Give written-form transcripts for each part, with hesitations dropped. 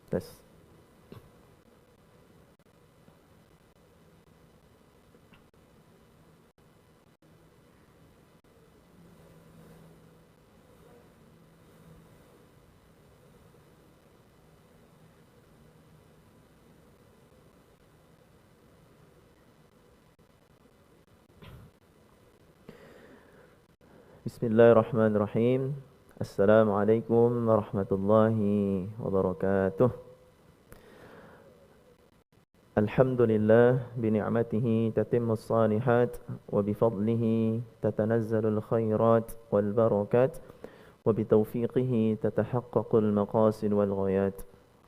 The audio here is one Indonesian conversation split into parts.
Tes. Bismillahirrahmanirrahim. Assalamualaikum warahmatullahi wabarakatuh. Alhamdulillah bini'matihi tatimmus salihat wa bifadlihi tatanazzalul khairat wal barakat wa bitaufiqihi tatahaqqaqul maqasid wal ghayat.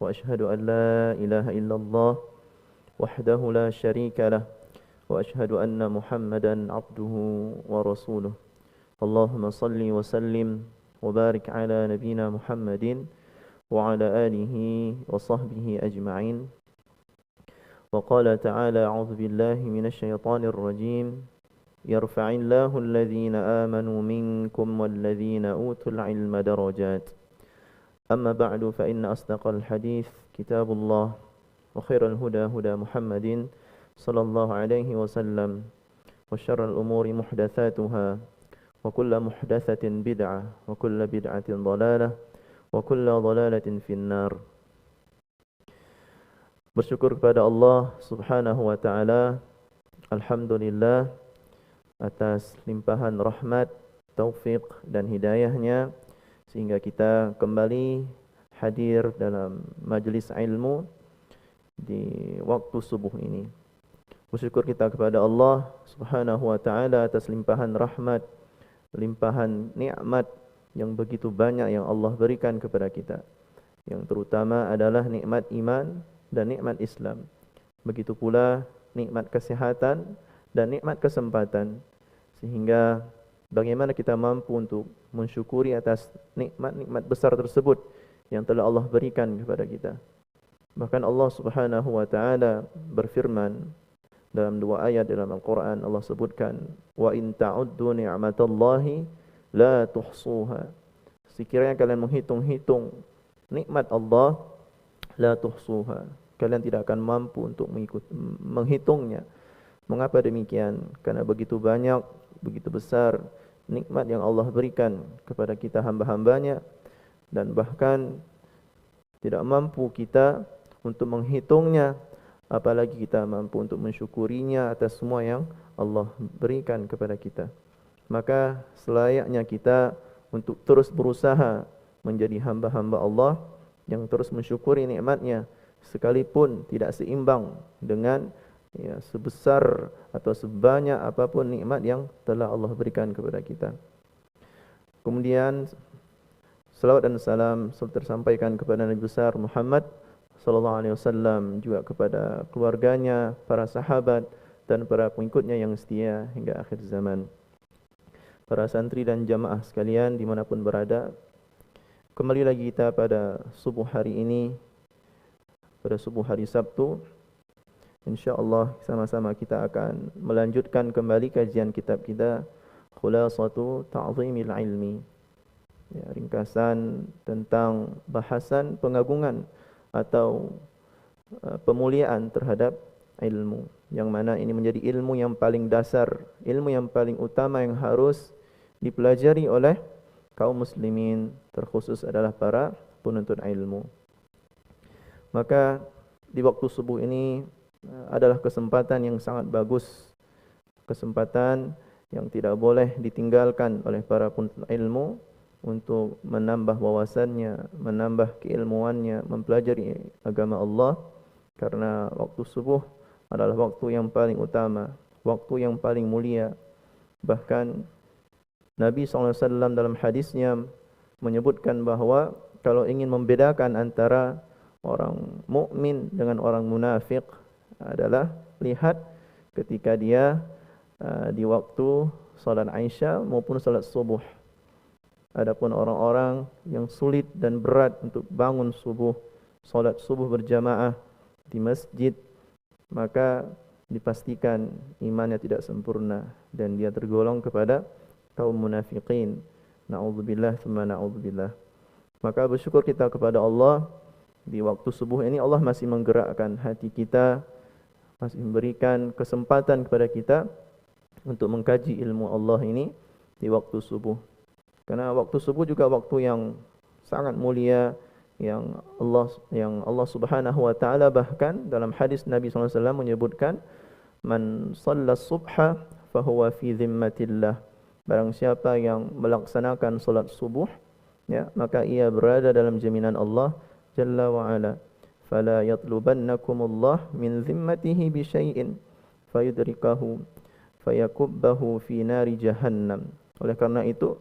Wa ashhadu an la ilaha illallah wahdahu la syarika lah wa ashhadu anna Muhammadan abduhu wa rasuluh. Allahumma salli wa sallim wa barik ala nabiyyina Muhammadin wa ala alihi wa sahbihi ajma'in. Wa qala ta'ala a'udzu billahi minasy syaithanir rajim. Yarfa'illahu alladhina amanu minkum walladhina utul ilma darajat. Amma ba'du fa inna asdaqal hadits kitabullah wa khairal huda huda Muhammadin sallallahu alaihi wasallam wa syarral umuri muhdatsatuha wa kullu muhdatsatin bid'ah wa kullu bid'atin dhalalah wa kullu dhalalatin finnar. Bersyukur kepada Allah Subhanahu wa taala, alhamdulillah atas limpahan rahmat, taufik dan hidayahnya sehingga kita kembali hadir dalam majlis ilmu di waktu subuh ini. Bersyukur kita kepada Allah Subhanahu wa taala atas limpahan rahmat, limpahan nikmat yang begitu banyak yang Allah berikan kepada kita. Yang terutama adalah nikmat iman dan nikmat Islam. Begitu pula nikmat kesehatan dan nikmat kesempatan. Sehingga bagaimana kita mampu untuk mensyukuri atas nikmat-nikmat besar tersebut yang telah Allah berikan kepada kita. Bahkan Allah Subhanahu wa taala berfirman dalam dua ayat dalam Al-Qur'an, Allah sebutkan, "Wa in ta'uddu ni'matallahi la tuhsuha." Sekiranya kalian menghitung-hitung nikmat Allah, la tuhsuha, kalian tidak akan mampu untuk menghitungnya. Mengapa demikian? Karena begitu banyak, begitu besar nikmat yang Allah berikan kepada kita hamba-hambanya, dan bahkan tidak mampu kita untuk menghitungnya, apalagi kita mampu untuk mensyukurinya atas semua yang Allah berikan kepada kita. Maka selayaknya kita untuk terus berusaha menjadi hamba-hamba Allah yang terus mensyukuri nikmatnya, sekalipun tidak seimbang dengan sebesar atau sebanyak apapun nikmat yang telah Allah berikan kepada kita. Kemudian salawat dan salam tersampaikan kepada Nabi besar Muhammad sallallahu alaihi wasallam, juga kepada keluarganya, para sahabat dan para pengikutnya yang setia hingga akhir zaman. Para santri dan jamaah sekalian dimanapun berada, kembali lagi kita pada subuh hari ini, pada subuh hari Sabtu. InsyaAllah sama-sama kita akan melanjutkan kembali kajian kitab kita, Khulasatu Ta'zimil Ilmi, ringkasan tentang bahasan pengagungan atau pemuliaan terhadap ilmu, yang mana ini menjadi ilmu yang paling dasar, ilmu yang paling utama yang harus dipelajari oleh kaum muslimin, terkhusus adalah para penuntut ilmu. Maka di waktu subuh ini adalah kesempatan yang sangat bagus, kesempatan yang tidak boleh ditinggalkan oleh para penuntut ilmu untuk menambah wawasannya, menambah keilmuannya, mempelajari agama Allah. Karena waktu subuh adalah waktu yang paling utama, waktu yang paling mulia. Bahkan Nabi SAW dalam hadisnya menyebutkan bahawa kalau ingin membedakan antara orang mukmin dengan orang munafik adalah lihat ketika dia di waktu salat Aisyah maupun salat subuh. Adapun orang-orang yang sulit dan berat untuk bangun subuh, salat subuh berjamaah di masjid, maka dipastikan imannya tidak sempurna dan dia tergolong kepada kaum munafiqin. Na'udzubillah tsumma na'udzubillah. Maka bersyukur kita kepada Allah Di waktu subuh ini Allah masih menggerakkan hati kita, masih memberikan kesempatan kepada kita untuk mengkaji ilmu Allah ini di waktu subuh. Karena waktu subuh juga waktu yang sangat mulia, yang Allah Subhanahu wa taala bahkan dalam hadis Nabi sallallahu alaihi wasallam menyebutkan, man shalla subha fahuwa fi dhimmatillah. Barang siapa yang melaksanakan salat subuh, ya, maka ia berada dalam jaminan Allah Jalla wa ala. Fala yatlubannakumullah min dhimmatihi bi syai'in fayudrikahu fayakubbahu fi nari jahannam. Oleh karena itu,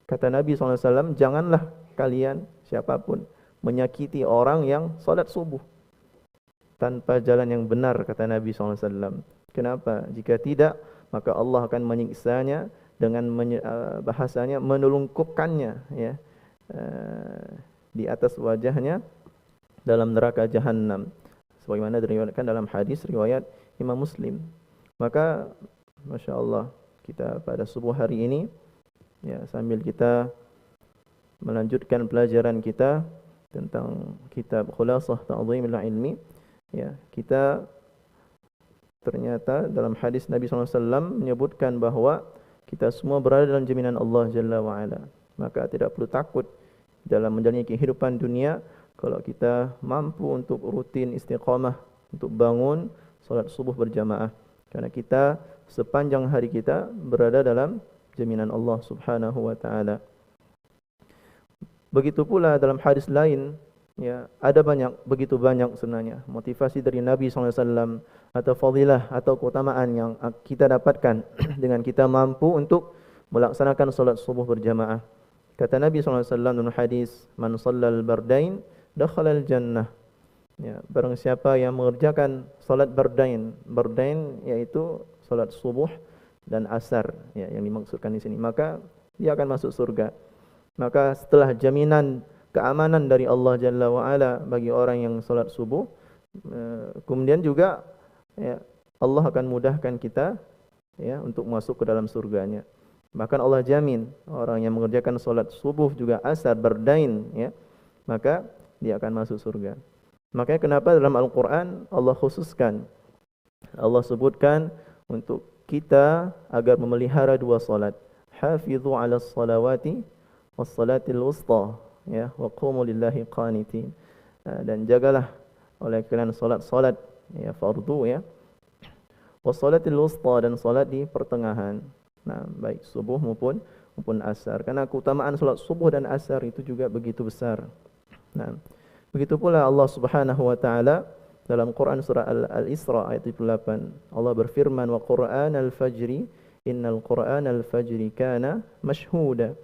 kata Nabi SAW, janganlah kalian siapapun menyakiti orang yang salat subuh tanpa jalan yang benar, kata Nabi SAW. Kenapa? Jika tidak, maka Allah akan menyiksanya dengan bahasanya menelungkupkannya, ya, di atas wajahnya dalam neraka Jahannam, sebagaimana diriwayatkan dalam hadis riwayat Imam Muslim. Maka Masya Allah, kita pada subuh hari ini, ya, sambil kita melanjutkan pelajaran kita tentang kitab Khulasah Ta'dhimil Ilmi, ya, kita ternyata dalam hadis Nabi SAW menyebutkan bahwa kita semua berada dalam jaminan Allah Jalla wa'ala. Maka tidak perlu takut dalam menjalani kehidupan dunia kalau kita mampu untuk rutin istiqamah, untuk bangun salat subuh berjamaah. Karena kita sepanjang hari kita berada dalam jaminan Allah Subhanahu wa taala. Begitu pula dalam hadis lain, ya, ada begitu banyak sebenarnya motivasi dari Nabi SAW atau fadilah atau keutamaan yang kita dapatkan dengan kita mampu untuk melaksanakan salat subuh berjamaah. Kata Nabi SAW dalam hadis, man shallal bardain dakhala al-jannah. Ya, barang siapa yang mengerjakan salat bardain yaitu salat subuh dan asar, ya, yang dimaksudkan di sini, maka dia akan masuk surga. Maka setelah jaminan keamanan dari Allah Jalla wa Ala bagi orang yang salat subuh, kemudian juga, ya, Allah akan mudahkan kita, ya, untuk masuk ke dalam surganya. Bahkan Allah jamin orang yang mengerjakan salat subuh juga asar bardain, ya, maka dia akan masuk surga. Makanya kenapa dalam Al-Quran Allah khususkan, Allah sebutkan untuk kita agar memelihara dua salat. Hafidhu ala salawati was salatil wusta, ya, wa qumu lillahi qanitin. Dan jagalah oleh kalian salat-salat, ya, fardu, ya, was salatil wusta, dan salat di pertengahan. Nah, baik subuh maupun asar. Karena keutamaan salat subuh dan asar itu juga begitu besar. Nah, begitu pula Allah Subhanahu wa taala dalam Quran surah Al-Isra ayat 8. Allah berfirman, wa Qur'anal fajri innal Qur'anal fajri kana mashhuda.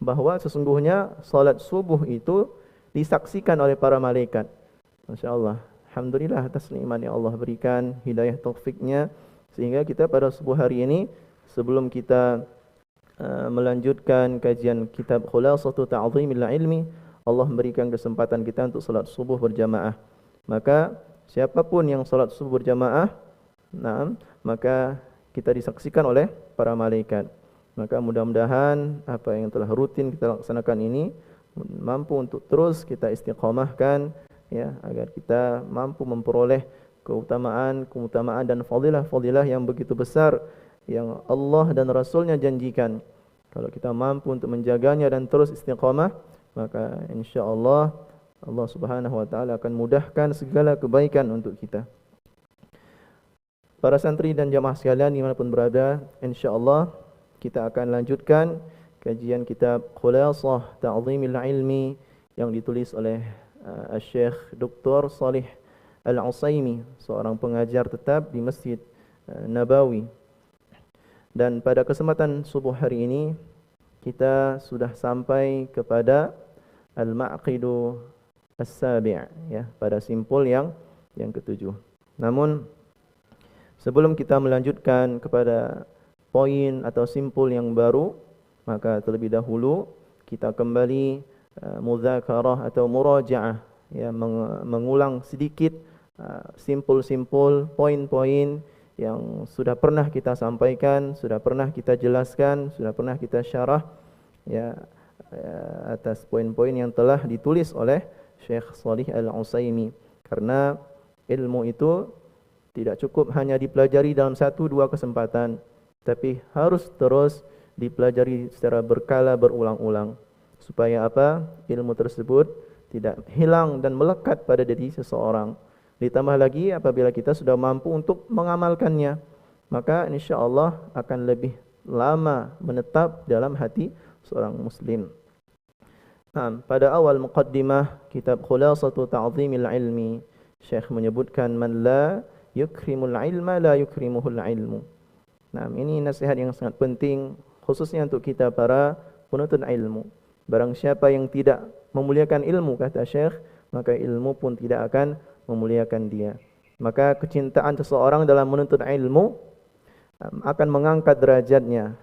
Bahwa sesungguhnya salat subuh itu disaksikan oleh para malaikat. Masya-Allah. Alhamdulillah atas nikmat yang Allah berikan, hidayah taufiknya, sehingga kita pada subuh hari ini, sebelum kita melanjutkan kajian kitab Khulasatu Ta'dhimil Ilmi, Allah memberikan kesempatan kita untuk salat subuh berjamaah. Maka siapapun yang salat subuh berjamaah, maka kita disaksikan oleh para malaikat. Maka mudah-mudahan apa yang telah rutin kita laksanakan ini mampu untuk terus kita istiqamahkan, ya, agar kita mampu memperoleh keutamaan dan fadilah yang begitu besar yang Allah dan Rasulnya janjikan. Kalau kita mampu untuk menjaganya dan terus istiqamah, maka insya-Allah Allah Subhanahu wa taala akan mudahkan segala kebaikan untuk kita. Para santri dan jamaah sekalian dimanapun berada, insya-Allah kita akan lanjutkan kajian kitab Khulasah Ta'dhimil Ilmi yang ditulis oleh Syekh Dr. Shalih Al-Utsaimin, seorang pengajar tetap di Masjid Nabawi. Dan pada kesempatan subuh hari ini kita sudah sampai kepada Al-Maqidu As-Sabi', ya, pada simpul yang ketujuh. Namun sebelum kita melanjutkan kepada poin atau simpul yang baru, maka terlebih dahulu kita kembali mudzakarah atau murajaah, ya, mengulang sedikit simpul-simpul poin-poin yang sudah pernah kita sampaikan, sudah pernah kita jelaskan, sudah pernah kita syarah, ya, atas poin-poin yang telah ditulis oleh Syekh Shalih Al-Utsaimin. Karena ilmu itu tidak cukup hanya dipelajari dalam 1-2 kesempatan, tapi harus terus dipelajari secara berkala, berulang-ulang. Supaya apa? Ilmu tersebut tidak hilang dan melekat pada diri seseorang. Ditambah lagi apabila kita sudah mampu untuk mengamalkannya, maka insya-Allah akan lebih lama menetap dalam hati seorang muslim. Nah, pada awal muqaddimah kitab Khulasatu Ta'zimil Ilmi, Syekh menyebutkan man la yukrimul ilma la yukrimuhul ilmu. Nah, ini nasihat yang sangat penting khususnya untuk kita para penuntut ilmu. Barang siapa yang tidak memuliakan ilmu, kata Syekh, maka ilmu pun tidak akan memuliakan dia. Maka kecintaan seseorang dalam menuntut ilmu akan mengangkat derajatnya,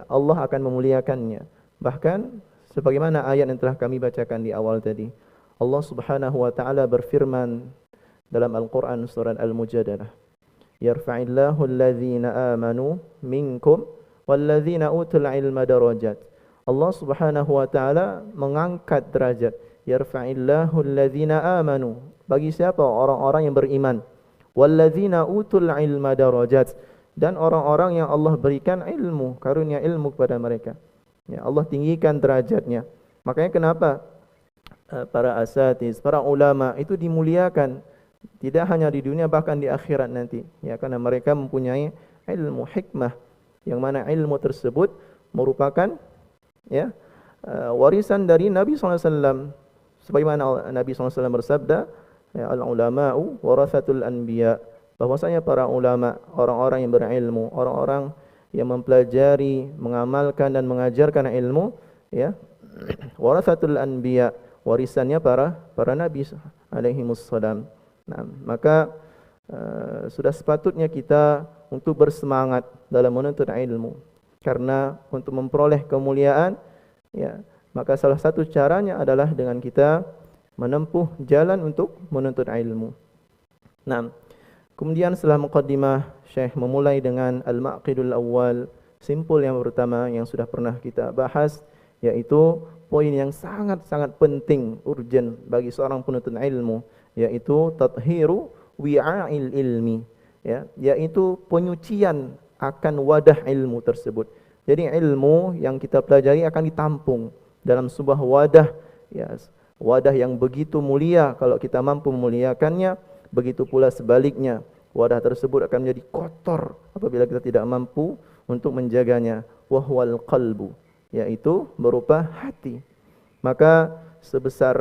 Allah akan memuliakannya. Bahkan sebagaimana ayat yang telah kami bacakan di awal tadi, Allah Subhanahu wa taala berfirman dalam Al-Qur'an surat Al-Mujadalah, yarfa'illahu alladhina amanu minkum walladzina utul ilma darajat. Allah Subhanahu wa taala mengangkat derajat. Yarfa'illahu alladhina amanu, bagi siapa? Orang-orang yang beriman. Walladzina utul ilma darajat, dan orang-orang yang Allah berikan ilmu, karunia ilmu kepada mereka. Ya, Allah tinggikan derajatnya. Makanya kenapa para asatiz, para ulama itu dimuliakan, tidak hanya di dunia bahkan di akhirat nanti. Ya, karena mereka mempunyai ilmu hikmah, yang mana ilmu tersebut merupakan warisan dari Nabi SAW. Sebagaimana Nabi SAW bersabda, ya, al-ulama'u warathatul anbiya, bahwasanya para ulama, orang-orang yang berilmu, orang-orang yang mempelajari, mengamalkan dan mengajarkan ilmu, ya, warathatul anbiya, warisannya para nabi alaihi wassalam. Nah, maka sudah sepatutnya kita untuk bersemangat dalam menuntut ilmu, karena untuk memperoleh kemuliaan, ya, maka salah satu caranya adalah dengan kita menempuh jalan untuk menuntut ilmu. Nah, kemudian setelah muqaddimah, Syekh memulai dengan al-maqidul awal, simpul yang pertama yang sudah pernah kita bahas, yaitu poin yang sangat-sangat penting, urgent bagi seorang penuntut ilmu, yaitu tathiru wi'a'il ilmi, ya, yaitu penyucian akan wadah ilmu tersebut. Jadi ilmu yang kita pelajari akan ditampung dalam sebuah wadah, ya, wadah yang begitu mulia. Kalau kita mampu memuliakannya, begitu pula sebaliknya, wadah tersebut akan menjadi kotor apabila kita tidak mampu untuk menjaganya. Wahwal qalbu, yaitu berupa hati. Maka sebesar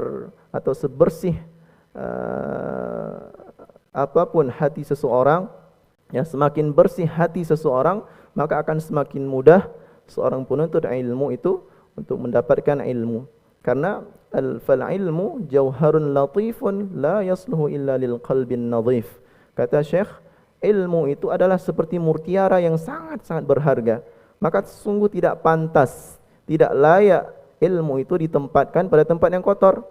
atau sebersih apapun hati seseorang, ya, semakin bersih hati seseorang, maka akan semakin mudah seorang penuntut ilmu itu untuk mendapatkan ilmu. Karena fal ilmu jauharun latifun la yasluhu illa lil qalbin nadhif. Kata Syekh, ilmu itu adalah seperti mutiara yang sangat-sangat berharga. Maka sungguh tidak pantas, tidak layak ilmu itu ditempatkan pada tempat yang kotor.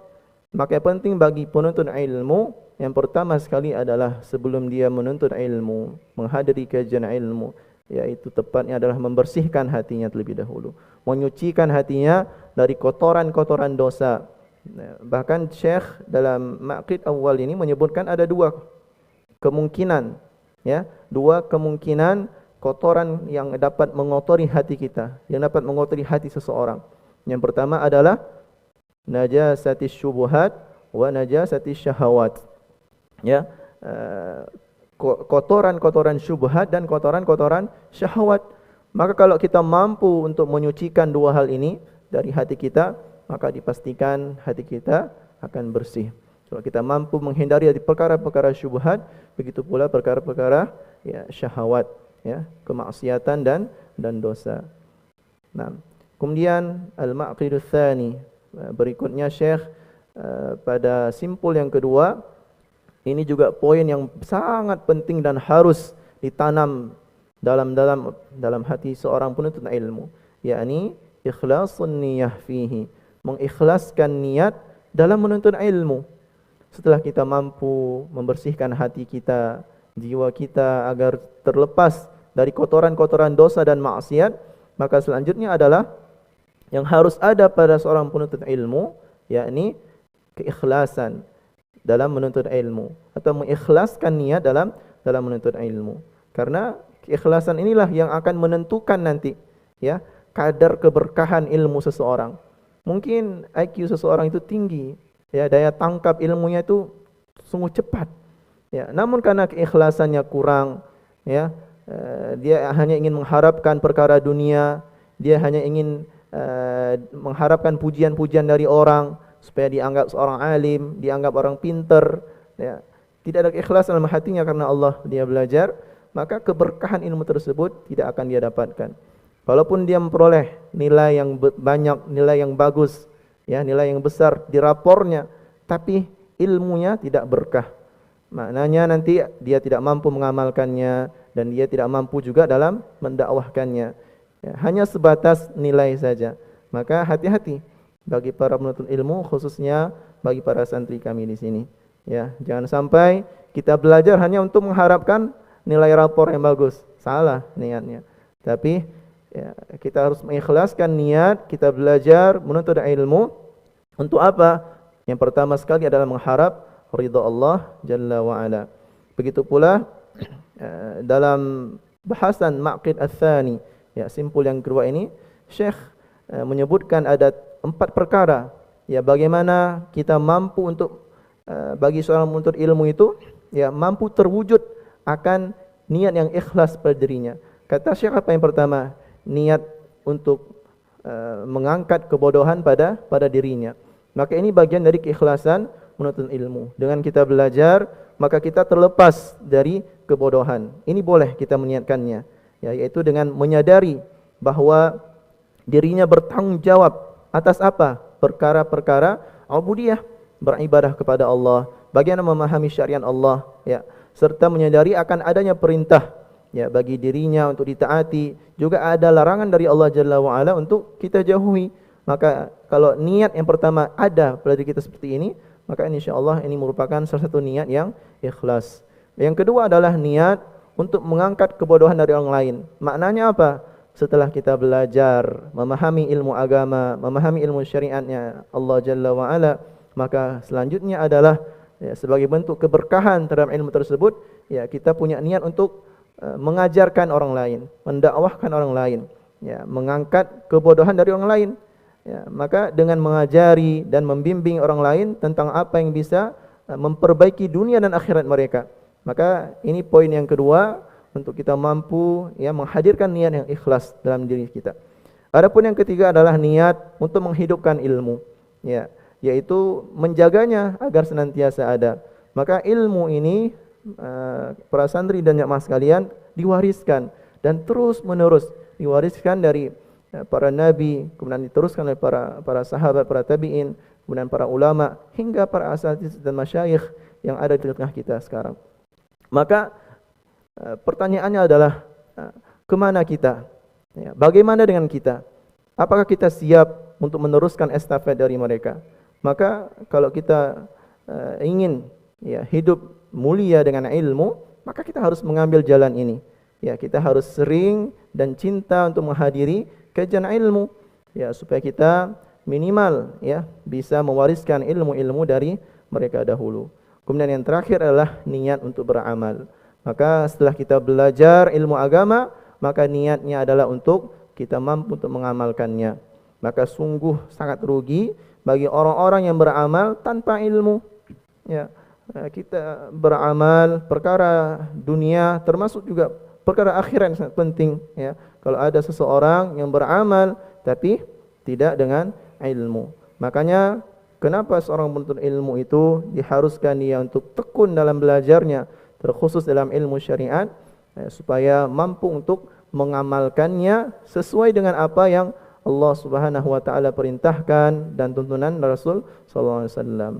Maka yang penting bagi penuntut ilmu, yang pertama sekali adalah sebelum dia menuntut ilmu, menghadiri kajian ilmu, yaitu tepatnya adalah membersihkan hatinya terlebih dahulu, menyucikan hatinya dari kotoran-kotoran dosa. Bahkan Syekh dalam maqid awal ini menyebutkan ada dua kemungkinan, ya, dua kemungkinan kotoran yang dapat mengotori hati kita, yang dapat mengotori hati seseorang. Yang pertama adalah najasatis syubuhat wa najasatis syahawat, ya, kotoran-kotoran syubhat dan kotoran-kotoran syahwat. Maka kalau kita mampu untuk menyucikan dua hal ini dari hati kita, maka dipastikan hati kita akan bersih. Kalau kita mampu menghindari dari perkara-perkara syubhat, begitu pula perkara-perkara, ya, syahwat, ya, kemaksiatan dan dosa. Nah, kemudian al-maqidus tsani, berikutnya Syekh pada simpul yang kedua, ini juga poin yang sangat penting dan harus ditanam dalam hati seorang penuntut ilmu, yakni ikhlasun niyah fihi, mengikhlaskan niat dalam menuntut ilmu. Setelah kita mampu membersihkan hati kita, jiwa kita agar terlepas dari kotoran-kotoran dosa dan maksiat, maka selanjutnya adalah yang harus ada pada seorang penuntut ilmu, yakni keikhlasan dalam menuntut ilmu atau mengikhlaskan niat dalam menuntut ilmu. Karena keikhlasan inilah yang akan menentukan nanti ya kadar keberkahan ilmu seseorang. Mungkin IQ seseorang itu tinggi, ya daya tangkap ilmunya itu sungguh cepat. Ya, namun karena keikhlasannya kurang, ya dia hanya ingin mengharapkan perkara dunia, dia hanya ingin mengharapkan pujian-pujian dari orang supaya dianggap seorang alim, dianggap orang pinter, ya. Tidak ada keikhlasan dalam hatinya karena Allah dia belajar, maka keberkahan ilmu tersebut tidak akan dia dapatkan. Walaupun dia memperoleh nilai yang banyak, nilai yang bagus, ya, nilai yang besar di rapornya, tapi ilmunya tidak berkah. Maknanya nanti dia tidak mampu mengamalkannya dan dia tidak mampu juga dalam mendakwahkannya. Ya, hanya sebatas nilai saja. Maka hati-hati bagi para penuntut ilmu, khususnya bagi para santri kami di sini. Ya, jangan sampai kita belajar hanya untuk mengharapkan nilai rapor yang bagus. Salah niatnya. Tapi ya, kita harus mengikhlaskan niat kita belajar menuntut ilmu untuk apa? Yang pertama sekali adalah mengharap ridha Allah Jalla wa Ala. Begitu pula dalam bahasan Maqid Ats-Tsani, ya simpul yang kedua ini, Syekh menyebutkan ada 4 perkara ya bagaimana kita mampu untuk bagi seorang menuntut ilmu itu ya mampu terwujud akan niat yang ikhlas pada dirinya. Kata Syekh apa yang pertama? Niat untuk mengangkat kebodohan pada dirinya. Maka ini bagian dari keikhlasan menuntut ilmu. Dengan kita belajar, maka kita terlepas dari kebodohan. Ini boleh kita meniatkannya, ya, yaitu dengan menyadari bahwa dirinya bertanggung jawab atas apa? Perkara-perkara ubudiyah, beribadah kepada Allah, bagaimana memahami syariat Allah, ya, serta menyadari akan adanya perintah ya bagi dirinya untuk ditaati, juga ada larangan dari Allah Jalla wa Ala untuk kita jauhi. Maka kalau niat yang pertama ada pada diri kita seperti ini, maka insyaallah ini merupakan salah satu niat yang ikhlas. Yang kedua adalah niat untuk mengangkat kebodohan dari orang lain. Maknanya apa? Setelah kita belajar, memahami ilmu agama, memahami ilmu syariatnya Allah Jalla wa Ala, maka selanjutnya adalah ya, sebagai bentuk keberkahan terhadap ilmu tersebut, ya kita punya niat untuk mengajarkan orang lain, mendakwahkan orang lain, ya, mengangkat kebodohan dari orang lain. Ya, maka dengan mengajari dan membimbing orang lain tentang apa yang bisa memperbaiki dunia dan akhirat mereka. Maka ini poin yang kedua untuk kita mampu ya menghadirkan niat yang ikhlas dalam diri kita. Adapun yang ketiga adalah niat untuk menghidupkan ilmu, ya, yaitu menjaganya agar senantiasa ada. Maka ilmu ini para santri dan jamaah sekalian diwariskan dan terus menerus diwariskan dari para nabi, kemudian diteruskan oleh para sahabat, para tabi'in, kemudian para ulama hingga para asatidz dan masyayikh yang ada di tengah kita sekarang. Maka pertanyaannya adalah kemana kita? Ya, bagaimana dengan kita? Apakah kita siap untuk meneruskan estafet dari mereka? Maka kalau kita ingin ya hidup mulia dengan ilmu, maka kita harus mengambil jalan ini. Ya, kita harus sering dan cinta untuk menghadiri kajian ilmu, ya, supaya kita minimal ya bisa mewariskan ilmu-ilmu dari mereka dahulu. Kemudian yang terakhir adalah niat untuk beramal. Maka setelah kita belajar ilmu agama, maka niatnya adalah untuk kita mampu untuk mengamalkannya. Maka sungguh sangat rugi bagi orang-orang yang beramal tanpa ilmu. Ya, kita beramal perkara dunia termasuk juga perkara akhirat yang sangat penting, ya. Kalau ada seseorang yang beramal tapi tidak dengan ilmu, makanya kenapa seorang penuntut ilmu itu diharuskan dia untuk tekun dalam belajarnya, terkhusus dalam ilmu syariat, supaya mampu untuk mengamalkannya sesuai dengan apa yang Allah Subhanahu wa taala perintahkan dan tuntunan Rasul sallallahu alaihi wasallam.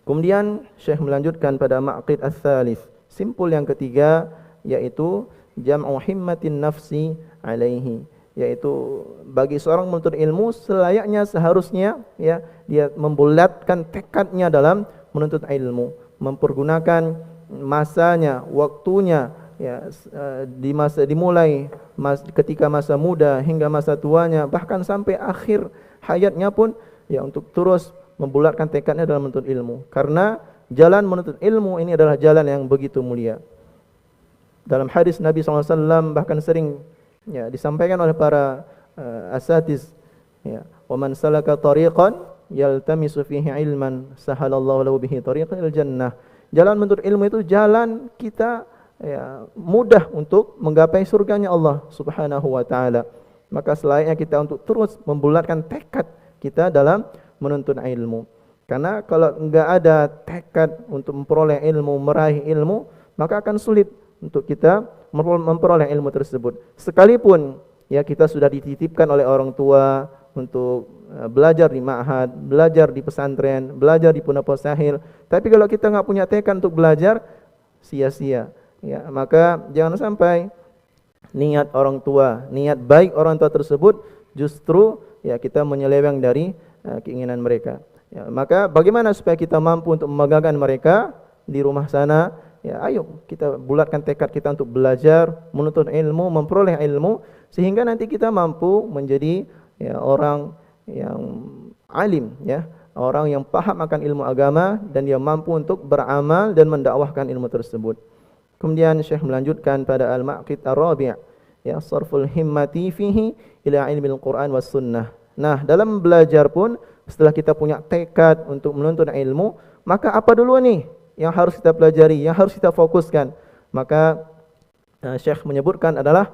Kemudian Syekh melanjutkan pada Maqid Ats-Tsalits, simpul yang ketiga, yaitu jam'u himmatin nafsi alaihi, yaitu bagi seorang menuntut ilmu selayaknya seharusnya ya dia membulatkan tekadnya dalam menuntut ilmu, mempergunakan masanya, waktunya ya dimulai ketika masa muda hingga masa tuanya, bahkan sampai akhir hayatnya pun ya untuk terus membulatkan tekadnya dalam menuntut ilmu. Karena jalan menuntut ilmu ini adalah jalan yang begitu mulia. Dalam hadis Nabi SAW bahkan sering disampaikan oleh para asatiz, wa man salaka tariqan yaltamisu fihi ilman sahalallahu lahu bihi tariqan ilal jannah. Jalan menuntut ilmu itu jalan kita mudah untuk menggapai surganya Allah Subhanahu wa taala. Maka selayaknya kita untuk terus membulatkan tekad kita dalam menuntut ilmu. Karena kalau enggak ada tekad untuk memperoleh ilmu, meraih ilmu, maka akan sulit untuk kita memperoleh ilmu tersebut. Sekalipun kita sudah dititipkan oleh orang tua untuk belajar di ma'had, belajar di pesantren, belajar di pondok pesantren, tapi kalau kita enggak punya tekad untuk belajar, sia-sia. Maka jangan sampai niat orang tua, niat baik orang tua tersebut justru kita menyeleweng dari keinginan mereka. Maka bagaimana supaya kita mampu untuk memegangkan mereka di rumah sana? Ayo kita bulatkan tekad kita untuk belajar, menuntut ilmu, memperoleh ilmu, sehingga nanti kita mampu menjadi orang yang alim, orang yang paham akan ilmu agama dan dia mampu untuk beramal dan mendakwahkan ilmu tersebut. Kemudian Syekh melanjutkan pada al-maqid ar-rabi', sarful himmati fihi ila ilmil Qur'an was sunnah. Nah, dalam belajar pun setelah kita punya tekad untuk menuntut ilmu, maka apa dulu nih yang harus kita pelajari, yang harus kita fokuskan? Maka Syekh menyebutkan adalah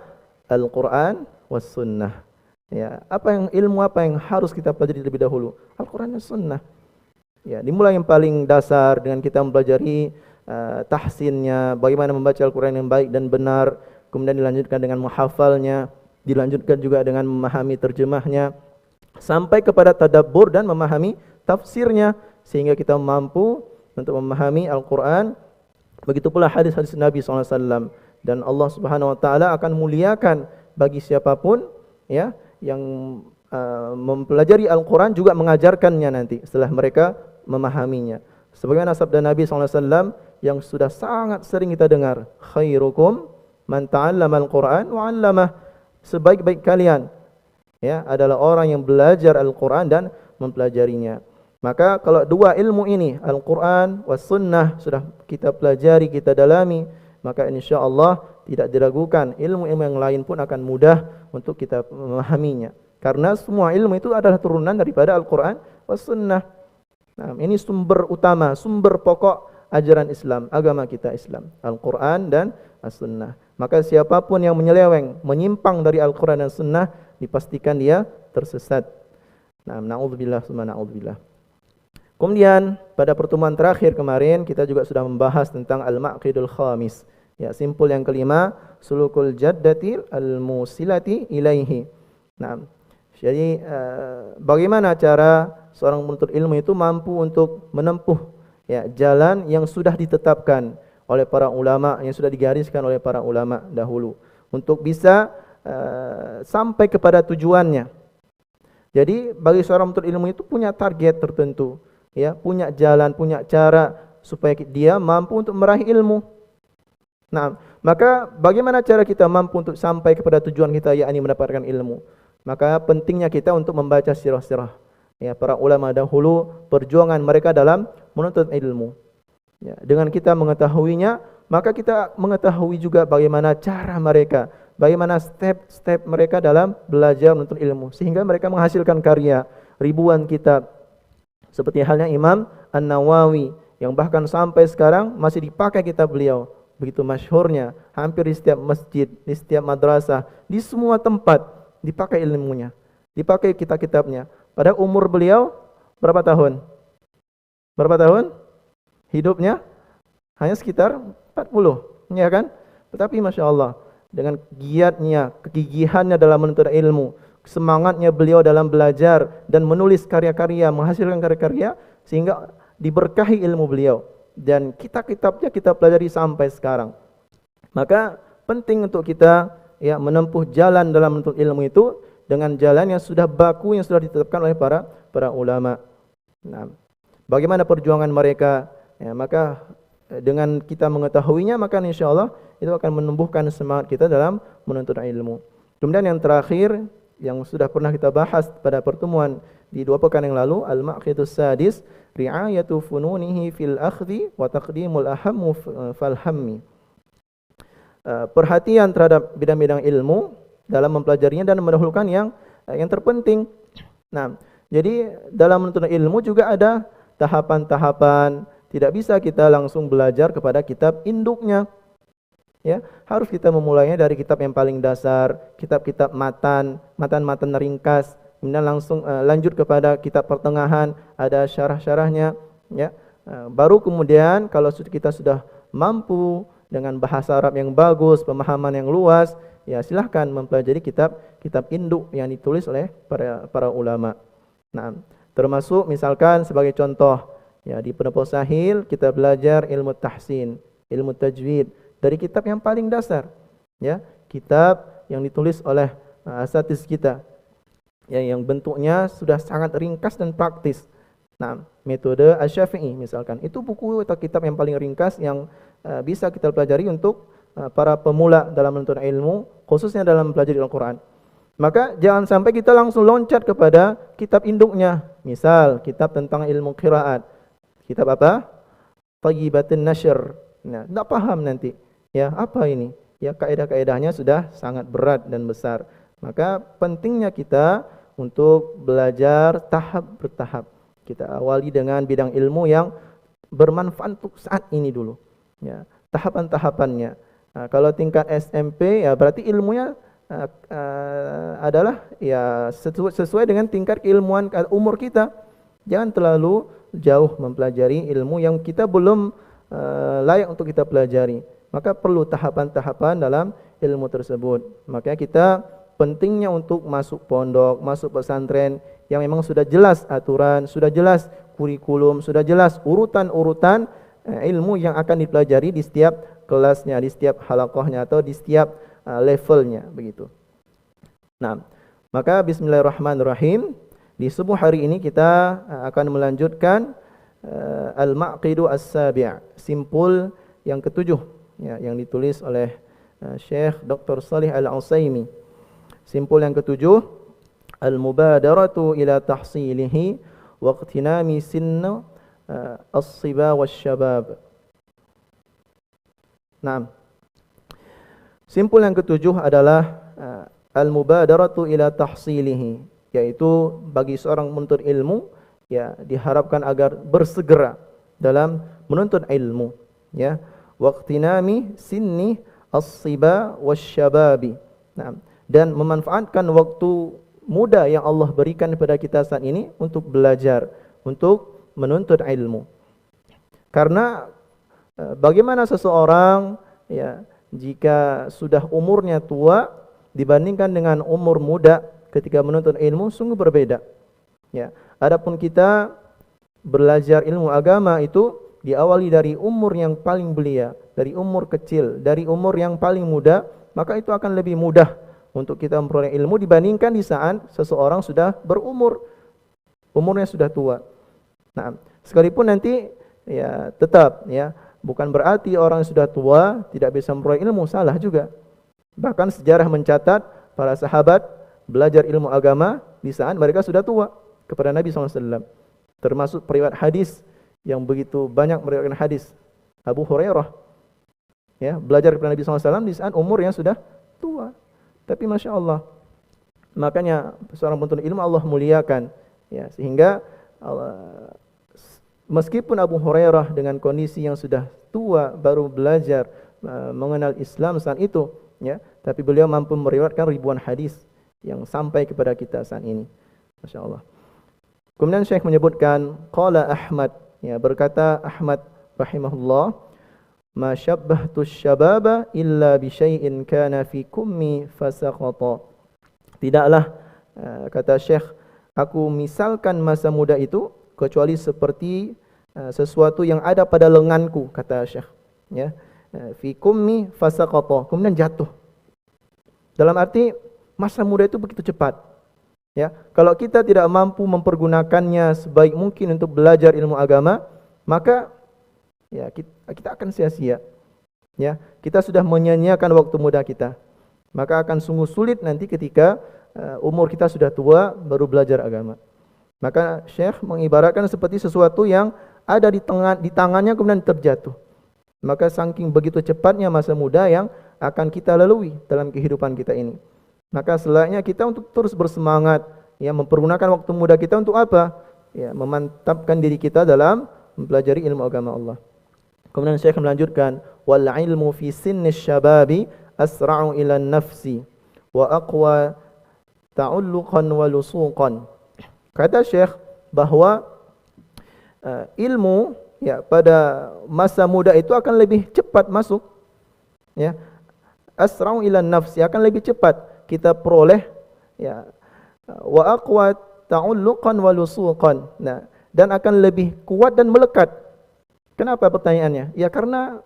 Al-Quran was sunnah. Ilmu apa yang harus kita pelajari terlebih dahulu? Al-Quran dan sunnah. Dimulai yang paling dasar dengan kita mempelajari tahsinnya, bagaimana membaca Al-Quran yang baik dan benar, kemudian dilanjutkan dengan menghafalnya, dilanjutkan juga dengan memahami terjemahnya, sampai kepada tadabbur dan memahami tafsirnya, sehingga kita mampu untuk memahami Al-Quran. Begitu pula hadis-hadis Nabi SAW. Dan Allah Subhanahu Wa Taala akan muliakan bagi siapapun yang mempelajari Al-Quran juga mengajarkannya nanti setelah mereka memahaminya. Sebagaimana sabda Nabi SAW yang sudah sangat sering kita dengar, khairukum man ta'allama al-Quran wa 'allamah. Sebaik-baik kalian adalah orang yang belajar Al-Quran dan mempelajarinya. Maka kalau dua ilmu ini, Al-Quran was sunnah, sudah kita pelajari, kita dalami, maka insyaAllah tidak diragukan ilmu-ilmu yang lain pun akan mudah untuk kita memahaminya. Karena semua ilmu itu adalah turunan daripada Al-Quran was sunnah. Nah, ini sumber utama, sumber pokok ajaran Islam, agama kita Islam, Al-Quran dan As-Sunnah. Maka siapapun yang menyeleweng, menyimpang dari Al-Quran dan Sunnah, dipastikan dia tersesat. Na'udzubillah summa na'udzubillah. Kemudian pada pertemuan terakhir kemarin kita juga sudah membahas tentang al-maqidul khamis. Simpul yang kelima, sulukul jaddatil al-musilati ilaihi. Jadi bagaimana cara seorang penuntut ilmu itu mampu untuk menempuh jalan yang sudah ditetapkan oleh para ulama, yang sudah digariskan oleh para ulama dahulu untuk bisa sampai kepada tujuannya. Jadi bagi seorang penuntut ilmu itu punya target tertentu, punya jalan, punya cara supaya dia mampu untuk meraih ilmu. Maka bagaimana cara kita mampu untuk sampai kepada tujuan kita, yakni mendapatkan ilmu? Maka pentingnya kita untuk membaca sirah-sirah para ulama dahulu, perjuangan mereka dalam menuntut ilmu. Dengan kita mengetahuinya, maka kita mengetahui juga bagaimana cara mereka, bagaimana step-step mereka dalam belajar menuntut ilmu, sehingga mereka menghasilkan karya ribuan kitab. Seperti halnya Imam An-Nawawi yang bahkan sampai sekarang masih dipakai kitab beliau. Begitu masyhurnya, hampir di setiap masjid, di setiap madrasah, di semua tempat dipakai ilmunya, dipakai kitab-kitabnya. Pada umur beliau berapa tahun? Berapa tahun? Hidupnya hanya sekitar 40, ya kan? Tetapi Masya Allah, dengan giatnya, kegigihannya dalam menuntut ilmu, semangatnya beliau dalam belajar dan menulis karya-karya, menghasilkan karya-karya, sehingga diberkahi ilmu beliau. Dan kitab-kitabnya kita pelajari sampai sekarang. Maka penting untuk kita menempuh jalan dalam menuntut ilmu itu dengan jalan yang sudah baku, yang sudah ditetapkan oleh para ulama. Bagaimana perjuangan mereka? Maka dengan kita mengetahuinya, maka insyaallah itu akan menumbuhkan semangat kita dalam menuntut ilmu. Kemudian yang terakhir yang sudah pernah kita bahas pada pertemuan di 2 pekan yang lalu, al-maqidus sadis, ri'ayatu fununihi fil akhdhi wa taqdimul ahammu fal hammi. Perhatian terhadap bidang-bidang ilmu dalam mempelajarinya dan mendahulukan yang terpenting. Nah, jadi dalam menuntut ilmu juga ada tahapan-tahapan. Tidak bisa kita langsung belajar kepada kitab induknya. Ya, harus kita memulainya dari kitab yang paling dasar, kitab-kitab matan ringkas, kemudian langsung lanjut kepada kitab pertengahan, ada syarah-syarahnya, ya. Baru kemudian kalau kita sudah mampu dengan bahasa Arab yang bagus, pemahaman yang luas, ya silahkan mempelajari kitab induk yang ditulis oleh para ulama. Nah, termasuk misalkan sebagai contoh, ya di Pendopo Sahil kita belajar ilmu tahsin, ilmu tajwid dari kitab yang paling dasar, ya, kitab yang ditulis oleh asatiz kita, ya, yang bentuknya sudah sangat ringkas dan praktis. Nah, metode Asy-Syafi'i misalkan, itu buku atau kitab yang paling ringkas yang bisa kita pelajari untuk para pemula dalam menuntut ilmu, khususnya dalam mempelajari Al-Quran. Maka jangan sampai kita langsung loncat kepada kitab induknya. Misal, kitab tentang ilmu qiraat. Kitab apa? Thayyibatun Nashr. Nah, tidak paham nanti. Ya, apa ini? Ya, kaidah-kaidahnya sudah sangat berat dan besar. Maka pentingnya kita untuk belajar tahap bertahap. Kita awali dengan bidang ilmu yang bermanfaat untuk saat ini dulu. Ya, tahapan-tahapannya. Nah, kalau tingkat SMP, ya berarti ilmunya adalah ya sesuai dengan tingkat keilmuan umur kita. Jangan terlalu jauh mempelajari ilmu yang kita belum layak untuk kita pelajari. Maka perlu tahapan-tahapan dalam ilmu tersebut. Makanya kita pentingnya untuk masuk pondok, masuk pesantren yang memang sudah jelas aturan, sudah jelas kurikulum, sudah jelas urutan-urutan ilmu yang akan dipelajari di setiap kelasnya, di setiap halaqahnya atau di setiap levelnya, begitu. Nah, maka bismillahirrahmanirrahim, di subuh hari ini kita akan melanjutkan Al-Maqidu As-Sabi', simpul yang ketujuh, ya, yang ditulis oleh Syekh Dr. Shalih Al-Utsaimin. Simpul yang ketujuh, Al-Mubadaratu ila tahsilihi wa iqtinami sinna as-siba wasyabab. Nah, simpul yang ketujuh adalah al-mubadaratu ila tahsilihi, yaitu bagi seorang menuntut ilmu, ya, diharapkan agar bersegera dalam menuntut ilmu, ya, waqtinami sinni as-siba wasyababi. Nah, dan memanfaatkan waktu muda yang Allah berikan kepada kita saat ini untuk belajar, untuk menuntut ilmu. Karena bagaimana seseorang, ya, jika sudah umurnya tua dibandingkan dengan umur muda ketika menuntut ilmu, sungguh berbeda. Ya, adapun kita belajar ilmu agama itu diawali dari umur yang paling belia, dari umur kecil, dari umur yang paling muda, maka itu akan lebih mudah untuk kita memperoleh ilmu dibandingkan di saat seseorang sudah berumur, umurnya sudah tua. Nah, sekalipun nanti, ya, tetap, ya, bukan berarti orang yang sudah tua tidak bisa memperoleh ilmu, salah juga. Bahkan sejarah mencatat para sahabat belajar ilmu agama di saat mereka sudah tua kepada Nabi SAW. Termasuk periwayat hadis yang begitu banyak meriwayatkan hadis. Abu Hurairah, ya, belajar kepada Nabi SAW di saat umur yang sudah tua. Tapi Masya Allah, makanya seorang penuntut ilmu Allah muliakan, ya, sehingga meskipun Abu Hurairah dengan kondisi yang sudah tua baru belajar mengenal Islam saat itu, ya, tapi beliau mampu meriwayatkan ribuan hadis yang sampai kepada kita saat ini. Masya Allah. Kemudian Syekh menyebutkan qala Ahmad, ya, berkata Ahmad rahimahullah, ma syabbahtu syababa illa bi syai'in kana fi kummi fasaqata. Tidaklah, kata Syekh, aku misalkan masa muda itu kecuali seperti sesuatu yang ada pada lenganku, kata Syekh, ya, fi kummi fasaqata, kemudian jatuh. Dalam arti masa muda itu begitu cepat, ya. Kalau kita tidak mampu mempergunakannya sebaik mungkin untuk belajar ilmu agama, maka, ya, kita akan sia-sia, ya. Kita sudah menyia-nyiakan waktu muda kita, maka akan sungguh sulit nanti ketika umur kita sudah tua baru belajar agama. Maka Syekh mengibaratkan seperti sesuatu yang ada di tangannya kemudian terjatuh. Maka saking begitu cepatnya masa muda yang akan kita lalui dalam kehidupan kita ini. Maka selayaknya kita untuk terus bersemangat, ya, mempergunakan waktu muda kita untuk apa? Ya, memantapkan diri kita dalam mempelajari ilmu agama Allah. Kemudian Syekh melanjutkan, wal ilmu fi sinni syababi asra'u ila nafsi wa aqwa ta'alluqan wa lusuqan. Kata Syekh bahwa ilmu, ya, pada masa muda itu akan lebih cepat masuk, ya, asra'u ila nafsi, akan lebih cepat kita peroleh, ya, wa aqwa ta'alluqan wa lusuqan. Nah, dan akan lebih kuat dan melekat. Kenapa pertanyaannya? Ya karena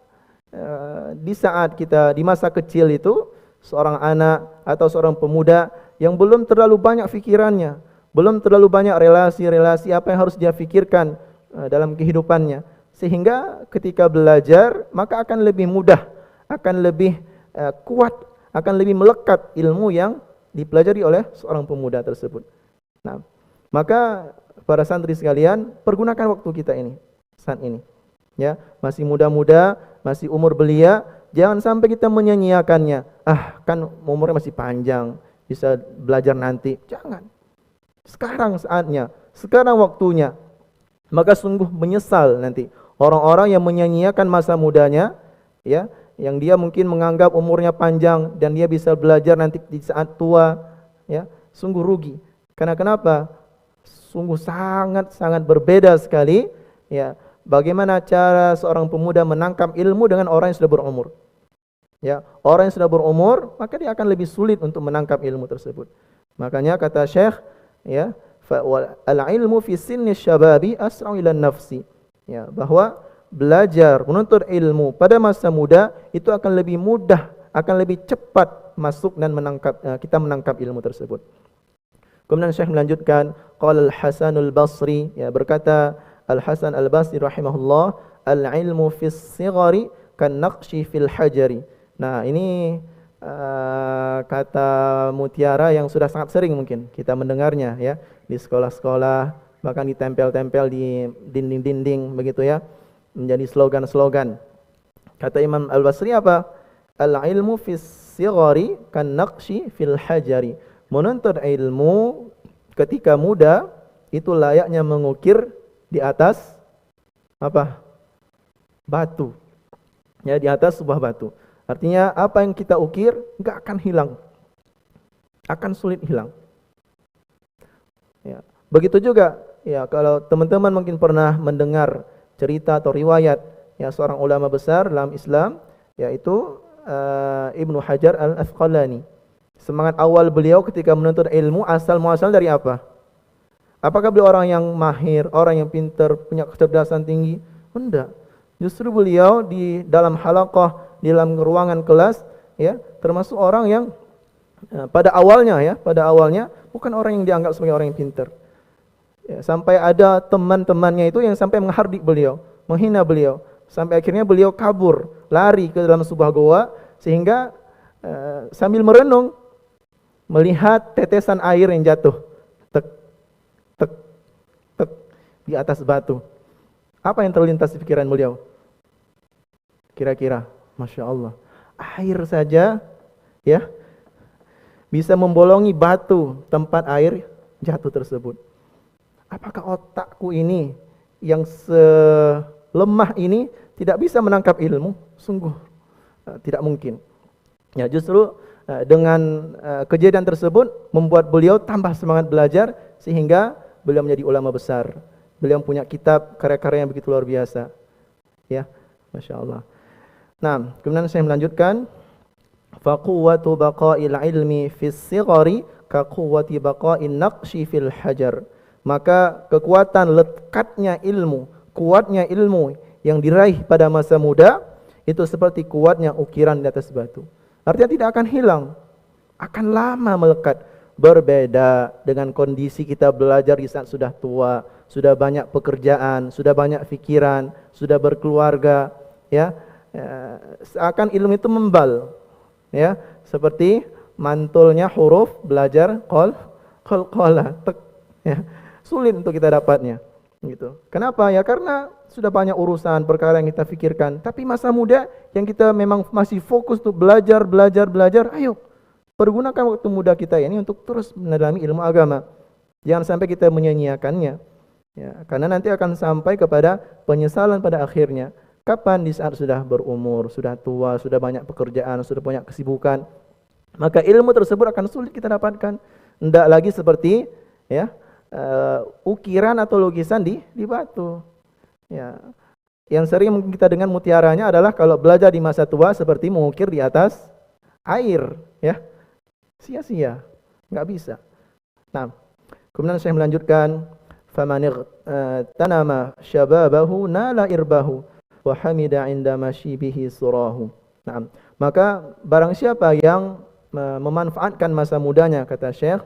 di saat kita di masa kecil itu, seorang anak atau seorang pemuda yang belum terlalu banyak fikirannya, belum terlalu banyak relasi-relasi apa yang harus dia fikirkan dalam kehidupannya, sehingga ketika belajar maka akan lebih mudah, akan lebih kuat, akan lebih melekat ilmu yang dipelajari oleh seorang pemuda tersebut. Nah, maka para santri sekalian, pergunakan waktu kita ini saat ini. Ya, masih muda-muda, masih umur belia, jangan sampai kita menyanyiakannya. Ah, kan umurnya masih panjang, bisa belajar nanti. Jangan. Sekarang saatnya, sekarang waktunya. Maka sungguh menyesal nanti orang-orang yang menyanyiakan masa mudanya, ya, yang dia mungkin menganggap umurnya panjang dan dia bisa belajar nanti di saat tua, ya, sungguh rugi. Karena kenapa? Sungguh sangat berbeda sekali, ya, bagaimana cara seorang pemuda menangkap ilmu dengan orang yang sudah berumur. Ya, orang yang sudah berumur, maka dia akan lebih sulit untuk menangkap ilmu tersebut. Makanya kata Syekh, ya, al-ilmu fi sinni syababi asra'u ila nafsi. Ya, bahwa belajar, menuntut ilmu pada masa muda itu akan lebih mudah, akan lebih cepat masuk dan kita menangkap ilmu tersebut. Kemudian Syekh melanjutkan, qala al-Hasan al-Basri, ya, berkata Al-Hasan al-Basri rahimahullah, al-ilmu fis sighari kan naqshi fil hajari. Nah, ini kata mutiara yang sudah sangat sering mungkin kita mendengarnya, ya, di sekolah-sekolah, bahkan ditempel-tempel di dinding-dinding begitu, ya, menjadi slogan-slogan. Kata Imam Al-Basri apa? Al-ilmu fis sighari kan naqshi fil hajari. Menuntut ilmu ketika muda itu layaknya mengukir di atas apa? Batu. Ya, di atas sebuah batu. Artinya apa yang kita ukir enggak akan hilang. Akan sulit hilang. Ya, begitu juga, ya, kalau teman-teman mungkin pernah mendengar cerita atau riwayat, ya, seorang ulama besar dalam Islam, yaitu Ibnu Hajar Al-Asqalani. Semangat awal beliau ketika menuntut ilmu asal-muasal dari apa? Apakah beliau orang yang mahir, orang yang pintar, punya kecerdasan tinggi? Tidak. Justru beliau di dalam halaqah, di dalam ruangan kelas, ya, termasuk orang yang pada awalnya bukan orang yang dianggap sebagai orang yang pintar. Ya, sampai ada teman-temannya itu yang sampai menghardik beliau, menghina beliau, sampai akhirnya beliau kabur, lari ke dalam sebuah goa, sehingga sambil merenung melihat tetesan air yang jatuh, tek, tek, tek, di atas batu. Apa yang terlintas di pikiran beliau? Kira-kira, Masya Allah, air saja, ya, bisa membolongi batu tempat air jatuh tersebut. Apakah otakku ini yang selemah ini tidak bisa menangkap ilmu? Sungguh tidak mungkin. Ya, justru dengan kejadian tersebut membuat beliau tambah semangat belajar sehingga beliau menjadi ulama besar. Beliau punya kitab karya-karya yang begitu luar biasa. Ya, Masya Allah. Nah, kemudian saya melanjutkan, faquwwatu baqa'il ilmi fis sighari ka quwwati baqa'in naqshi fil hajar. Maka kekuatan lekatnya ilmu, kuatnya ilmu yang diraih pada masa muda itu seperti kuatnya ukiran di atas batu. Artinya tidak akan hilang, akan lama melekat. Berbeda dengan kondisi kita belajar di saat sudah tua, sudah banyak pekerjaan, sudah banyak pikiran, sudah berkeluarga, ya. Seakan ilmu itu membal, ya, seperti mantulnya huruf belajar qala, ya. sulit untuk kita dapatnya. Gitu. Kenapa? Ya karena sudah banyak urusan, perkara yang kita pikirkan. Tapi masa muda yang kita memang masih fokus untuk belajar, ayo pergunakan waktu muda kita ini untuk terus mendalami ilmu agama. Jangan sampai kita menyia-nyiakannya. Ya, karena nanti akan sampai kepada penyesalan pada akhirnya. Kapan? Di saat sudah berumur, sudah tua, sudah banyak pekerjaan, sudah banyak kesibukan, maka ilmu tersebut akan sulit kita dapatkan. Tidak lagi seperti ya ukiran atau lukisan di batu. Ya. Yang sering mungkin kita dengar mutiaranya adalah kalau belajar di masa tua seperti mengukir di atas air, ya. Sia-sia, nggak bisa. Nah, kemudian saya melanjutkan, faman tanama syababahu nala irbahu wa hamida 'inda mashibihi surahu. Nah, maka barang siapa yang memanfaatkan masa mudanya, kata Syekh,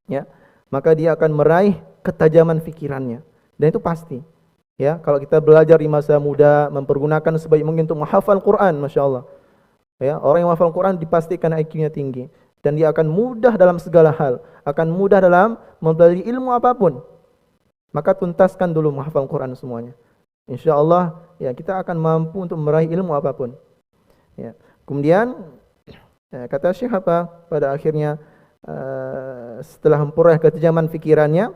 ya, maka dia akan meraih ketajaman fikirannya. Dan itu pasti. Ya, kalau kita belajar di masa muda, mempergunakan sebaik mungkin untuk menghafal Quran, Masya Allah. Ya, orang yang menghafal Quran dipastikan IQ-nya tinggi. Dan dia akan mudah dalam segala hal. Akan mudah dalam mempelajari ilmu apapun. Maka tuntaskan dulu menghafal Quran semuanya. Insya Allah, ya, kita akan mampu untuk meraih ilmu apapun. Ya. Kemudian, ya, kata Syekh apa? Pada akhirnya, setelah memperoleh ketajaman fikirannya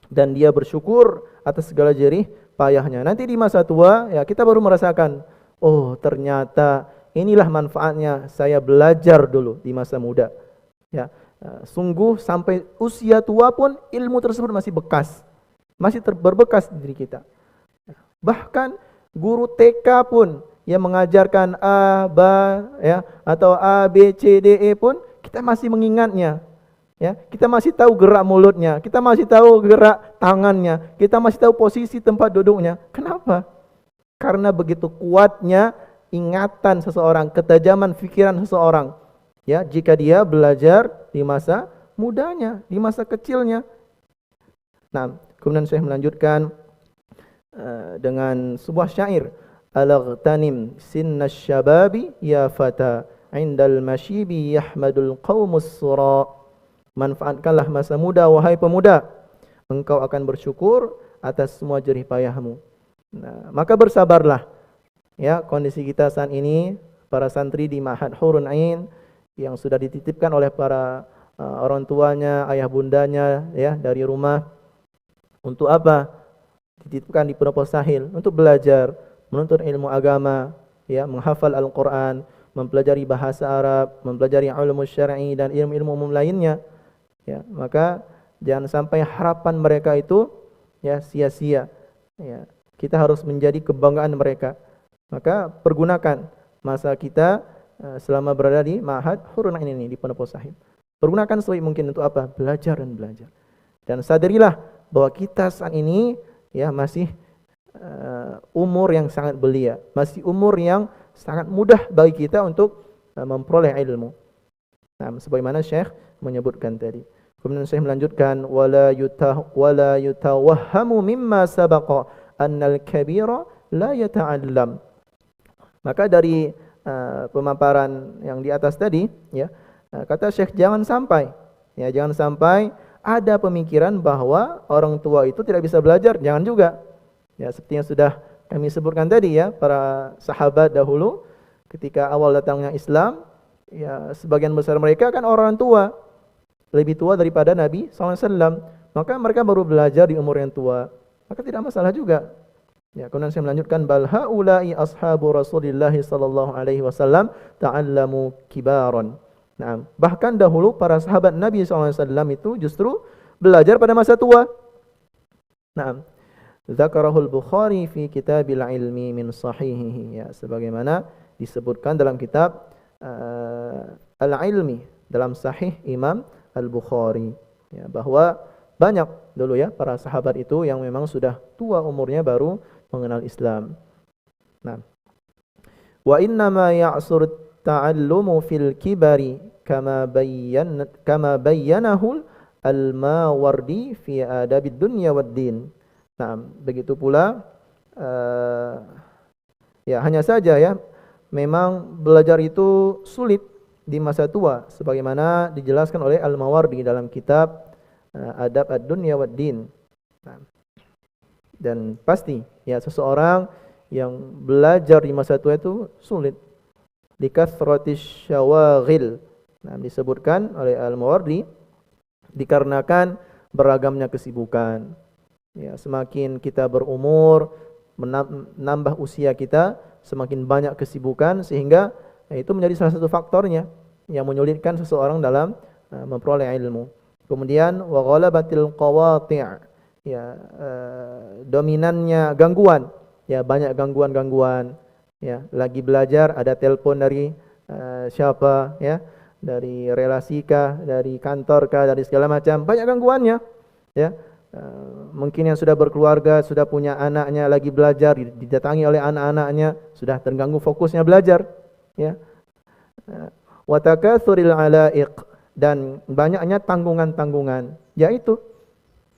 dan dia bersyukur atas segala jerih payahnya, nanti di masa tua ya kita baru merasakan, oh ternyata inilah manfaatnya saya belajar dulu di masa muda. Ya, sungguh sampai usia tua pun ilmu tersebut masih bekas, masih berbekas di diri kita. Bahkan guru TK pun yang mengajarkan A, B, ya, atau A, B, C, D, E pun kita masih mengingatnya, ya. Kita masih tahu gerak mulutnya, kita masih tahu gerak tangannya, kita masih tahu posisi tempat duduknya. Kenapa? Karena begitu kuatnya ingatan seseorang, ketajaman pikiran seseorang, ya, jika dia belajar di masa mudanya, di masa kecilnya. Nah, kemudian saya melanjutkan dengan sebuah syair, alaghtanim sinna syababi ya fata indal masyibi yahmadul qaumus sura. Manfaatkanlah masa muda wahai pemuda, engkau akan bersyukur atas semua jerih payahmu. Nah, maka bersabarlah. Ya, kondisi kita saat ini para santri di Ma'had Hurun Ain yang sudah dititipkan oleh para orang tuanya, ayah bundanya, ya, dari rumah. Untuk apa? Dititipkan di Pondok Sahil untuk belajar, menuntut ilmu agama, ya, menghafal Al-Quran, mempelajari bahasa Arab, mempelajari ilmu syar'i dan ilmu-ilmu umum lainnya. Ya, maka jangan sampai harapan mereka itu ya sia-sia. Ya, kita harus menjadi kebanggaan mereka. Maka pergunakan masa kita selama berada di Ma'had Hurun Ain ini di Pondok Sahil. Pergunakan sebaik mungkin untuk apa? Belajar dan belajar. Dan sadarilah bahwa kita saat ini ya masih umur yang sangat belia, masih umur yang sangat mudah bagi kita untuk memperoleh ilmu. Nah, sebagaimana Syekh menyebutkan tadi. Kemudian Syekh melanjutkan, wala yutawahhamu mimma sabaqa annal kabira la yata'allam. Maka dari pemaparan yang di atas tadi, ya, kata Syekh jangan sampai ada pemikiran bahwa orang tua itu tidak bisa belajar, jangan juga. Ya, seperti yang sudah kami sebutkan tadi, ya, para sahabat dahulu ketika awal datangnya Islam, ya, sebagian besar mereka kan orang tua, lebih tua daripada Nabi SAW. Maka mereka baru belajar di umur yang tua, maka tidak masalah juga. Ya, kemudian saya melanjutkan, bal haula'i ashabu Rasulillah sallallahu alaihi wasallam ta'allamu kibaran. Nah, bahkan dahulu para sahabat Nabi SAW itu justru belajar pada masa tua. Nah, Zakarahul Bukhari fi kitabil ilmi min sahihihi, ya, sebagaimana disebutkan dalam kitab Al-Ilmi dalam sahih Imam Al-Bukhari, ya, bahwa banyak dulu ya para sahabat itu yang memang sudah tua umurnya baru mengenal Islam. Nah, wa inna ma ya'sur ta'allumu fil kibari kama bayyanahu al-Mawardi fi adabid dunya wad din. Nah, begitu pula ya hanya saja ya memang belajar itu sulit di masa tua sebagaimana dijelaskan oleh Al-Mawardi dalam kitab adab ad-dunya wad din. Nah, dan pasti ya seseorang yang belajar di masa tua itu sulit. Likathratish syawaghil. Nah, disebutkan oleh Al-Mawardi dikarenakan beragamnya kesibukan. Ya, semakin kita berumur, menambah usia kita, semakin banyak kesibukan sehingga itu menjadi salah satu faktornya yang menyulitkan seseorang dalam memperoleh ilmu. Kemudian wa ghalabatil qawati', ya dominannya gangguan, ya banyak gangguan-gangguan, ya lagi belajar ada telepon dari siapa, ya dari relasi kah, dari kantor kah, dari segala macam, banyak gangguannya, ya. Mungkin yang sudah berkeluarga, sudah punya anaknya lagi belajar, didatangi oleh anak-anaknya, sudah terganggu fokusnya belajar, ya. Wa takatsuril alaiq, dan banyaknya tanggungan-tanggungan, yaitu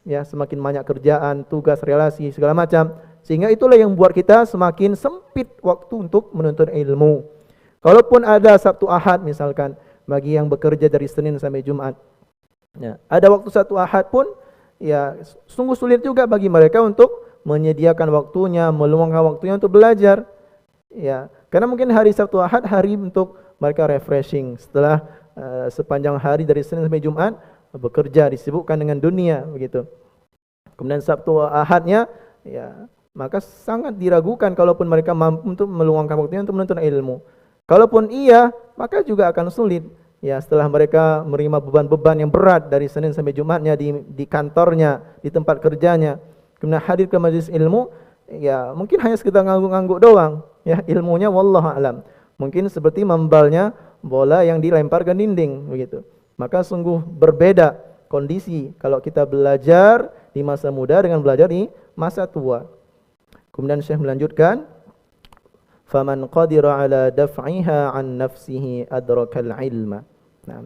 ya semakin banyak kerjaan, tugas, relasi, segala macam, sehingga itulah yang membuat kita semakin sempit waktu untuk menuntut ilmu. Kalaupun ada Sabtu Ahad misalkan bagi yang bekerja dari Senin sampai Jumat, ya, ada waktu Sabtu Ahad pun ya sungguh sulit juga bagi mereka untuk menyediakan waktunya, meluangkan waktunya untuk belajar. Ya, karena mungkin hari Sabtu Ahad hari untuk mereka refreshing setelah sepanjang hari dari Senin sampai Jumat bekerja, disibukkan dengan dunia begitu. Kemudian Sabtu Ahadnya ya maka sangat diragukan kalaupun mereka mampu untuk meluangkan waktunya untuk menuntut ilmu. Kalaupun iya, maka juga akan sulit. Ya, setelah mereka menerima beban-beban yang berat dari Senin sampai Jumatnya di kantornya, di tempat kerjanya, kemudian hadir ke majelis ilmu, ya mungkin hanya sekedar ngangguk-ngangguk doang, ya ilmunya wallahu alam. Mungkin seperti membalnya bola yang dilempar ke dinding begitu. Maka sungguh berbeda kondisi kalau kita belajar di masa muda dengan belajar di masa tua. Kemudian Syekh melanjutkan, faman qadira ala daf'iha an nafsihi adrakal ilma. Nah,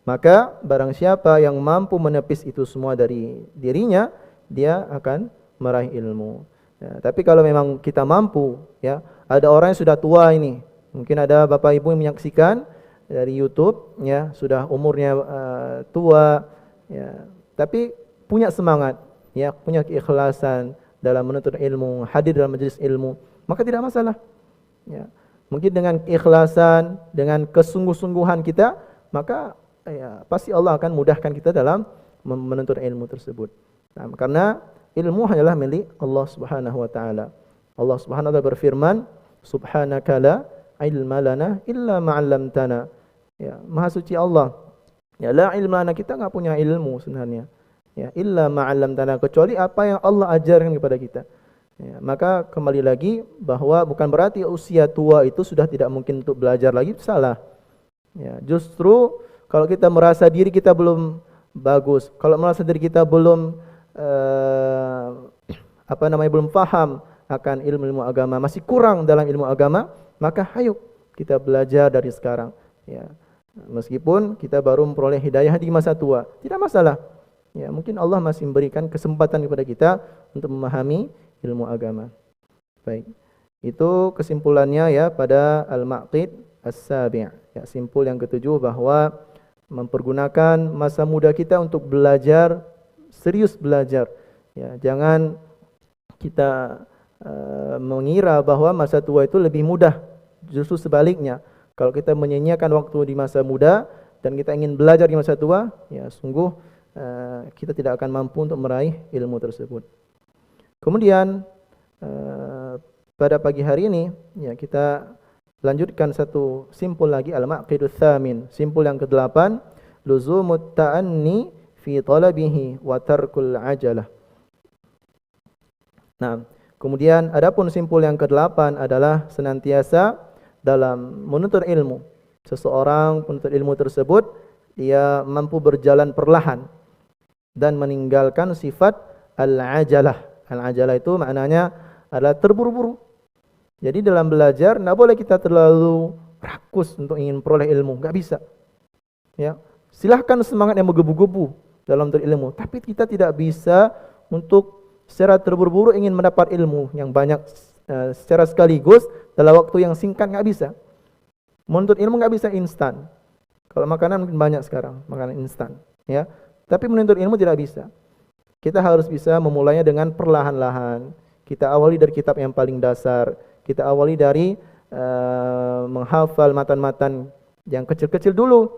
maka barang siapa yang mampu menepis itu semua dari dirinya, dia akan meraih ilmu. Ya, tapi kalau memang kita mampu, ya, ada orang yang sudah tua ini, mungkin ada bapak ibu yang menyaksikan dari YouTube, ya, sudah umurnya tua, ya, tapi punya semangat, ya, punya keikhlasan dalam menuntut ilmu, hadir dalam majelis ilmu, maka tidak masalah. Ya, mungkin dengan keikhlasan, dengan kesungguh-sungguhan kita, maka ya, pasti Allah akan mudahkan kita dalam menuntut ilmu tersebut. Nah, karena ilmu hanyalah milik Allah Subhanahu wa taala. Allah Subhanahu wa taala berfirman, subhanaka la ilma lana illa ma 'allamtana. Ya, maha suci Allah. Ya, la ilma lana, kita enggak punya ilmu sebenarnya. Ya, illa ma 'allamtana, kecuali apa yang Allah ajarkan kepada kita. Ya, maka kembali lagi bahwa bukan berarti usia tua itu sudah tidak mungkin untuk belajar lagi, salah. Ya, justru kalau kita merasa diri kita belum bagus, kalau merasa diri kita belum belum paham akan ilmu-ilmu agama, masih kurang dalam ilmu agama, maka ayo kita belajar dari sekarang. Ya, meskipun kita baru memperoleh hidayah di masa tua, tidak masalah. Ya, mungkin Allah masih memberikan kesempatan kepada kita untuk memahami ilmu agama. Baik. Itu kesimpulannya ya pada Al-Maqid As-Sabi'. Ya, simpul yang ketujuh bahwa mempergunakan masa muda kita untuk belajar, serius belajar. Ya, jangan kita mengira bahwa masa tua itu lebih mudah. Justru sebaliknya. Kalau kita menyia-nyiakan waktu di masa muda dan kita ingin belajar di masa tua, ya sungguh kita tidak akan mampu untuk meraih ilmu tersebut. Kemudian pada pagi hari ini ya kita lanjutkan satu simpul lagi, al-maqidus tsamin, simpul yang ke-8, luzumut ta'anni fi talabihi wa tarkul ajalah. Nah, kemudian adapun simpul yang ke-8 adalah senantiasa dalam menuntut ilmu. Seseorang penuntut ilmu tersebut dia mampu berjalan perlahan dan meninggalkan sifat al-ajalah. Al-ajalah itu maknanya adalah terburu-buru. Jadi dalam belajar tidak boleh kita terlalu rakus untuk ingin peroleh ilmu, enggak bisa. Ya, silahkan semangat yang menggebu-gebu dalam menuntut ilmu, tapi kita tidak bisa untuk secara terburu-buru ingin mendapat ilmu yang banyak secara sekaligus dalam waktu yang singkat, enggak bisa. Menuntut ilmu enggak bisa instan. Kalau makanan mungkin banyak sekarang, makanan instan, ya. Tapi menuntut ilmu tidak bisa. Kita harus bisa memulainya dengan perlahan-lahan. Kita awali dari kitab yang paling dasar. Kita awali dari menghafal matan-matan yang kecil-kecil dulu,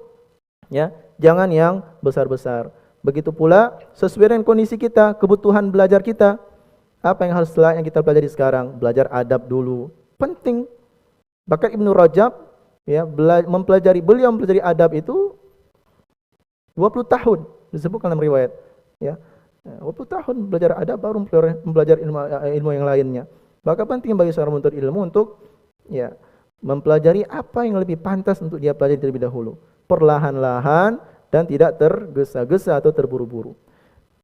ya, jangan yang besar-besar. Begitu pula sesuai dengan kondisi kita, kebutuhan belajar kita. Apa yang harus yang kita pelajari sekarang? Belajar adab dulu, penting. Bahkan Ibnu Rajab, ya, beliau mempelajari adab itu 20 tahun disebutkan dalam riwayat, ya. 20 tahun belajar adab baru mempelajari ilmu yang lainnya. Maka penting bagi seorang menuntut ilmu untuk, ya, mempelajari apa yang lebih pantas untuk dia pelajari terlebih dahulu, perlahan-lahan dan tidak tergesa-gesa atau terburu-buru.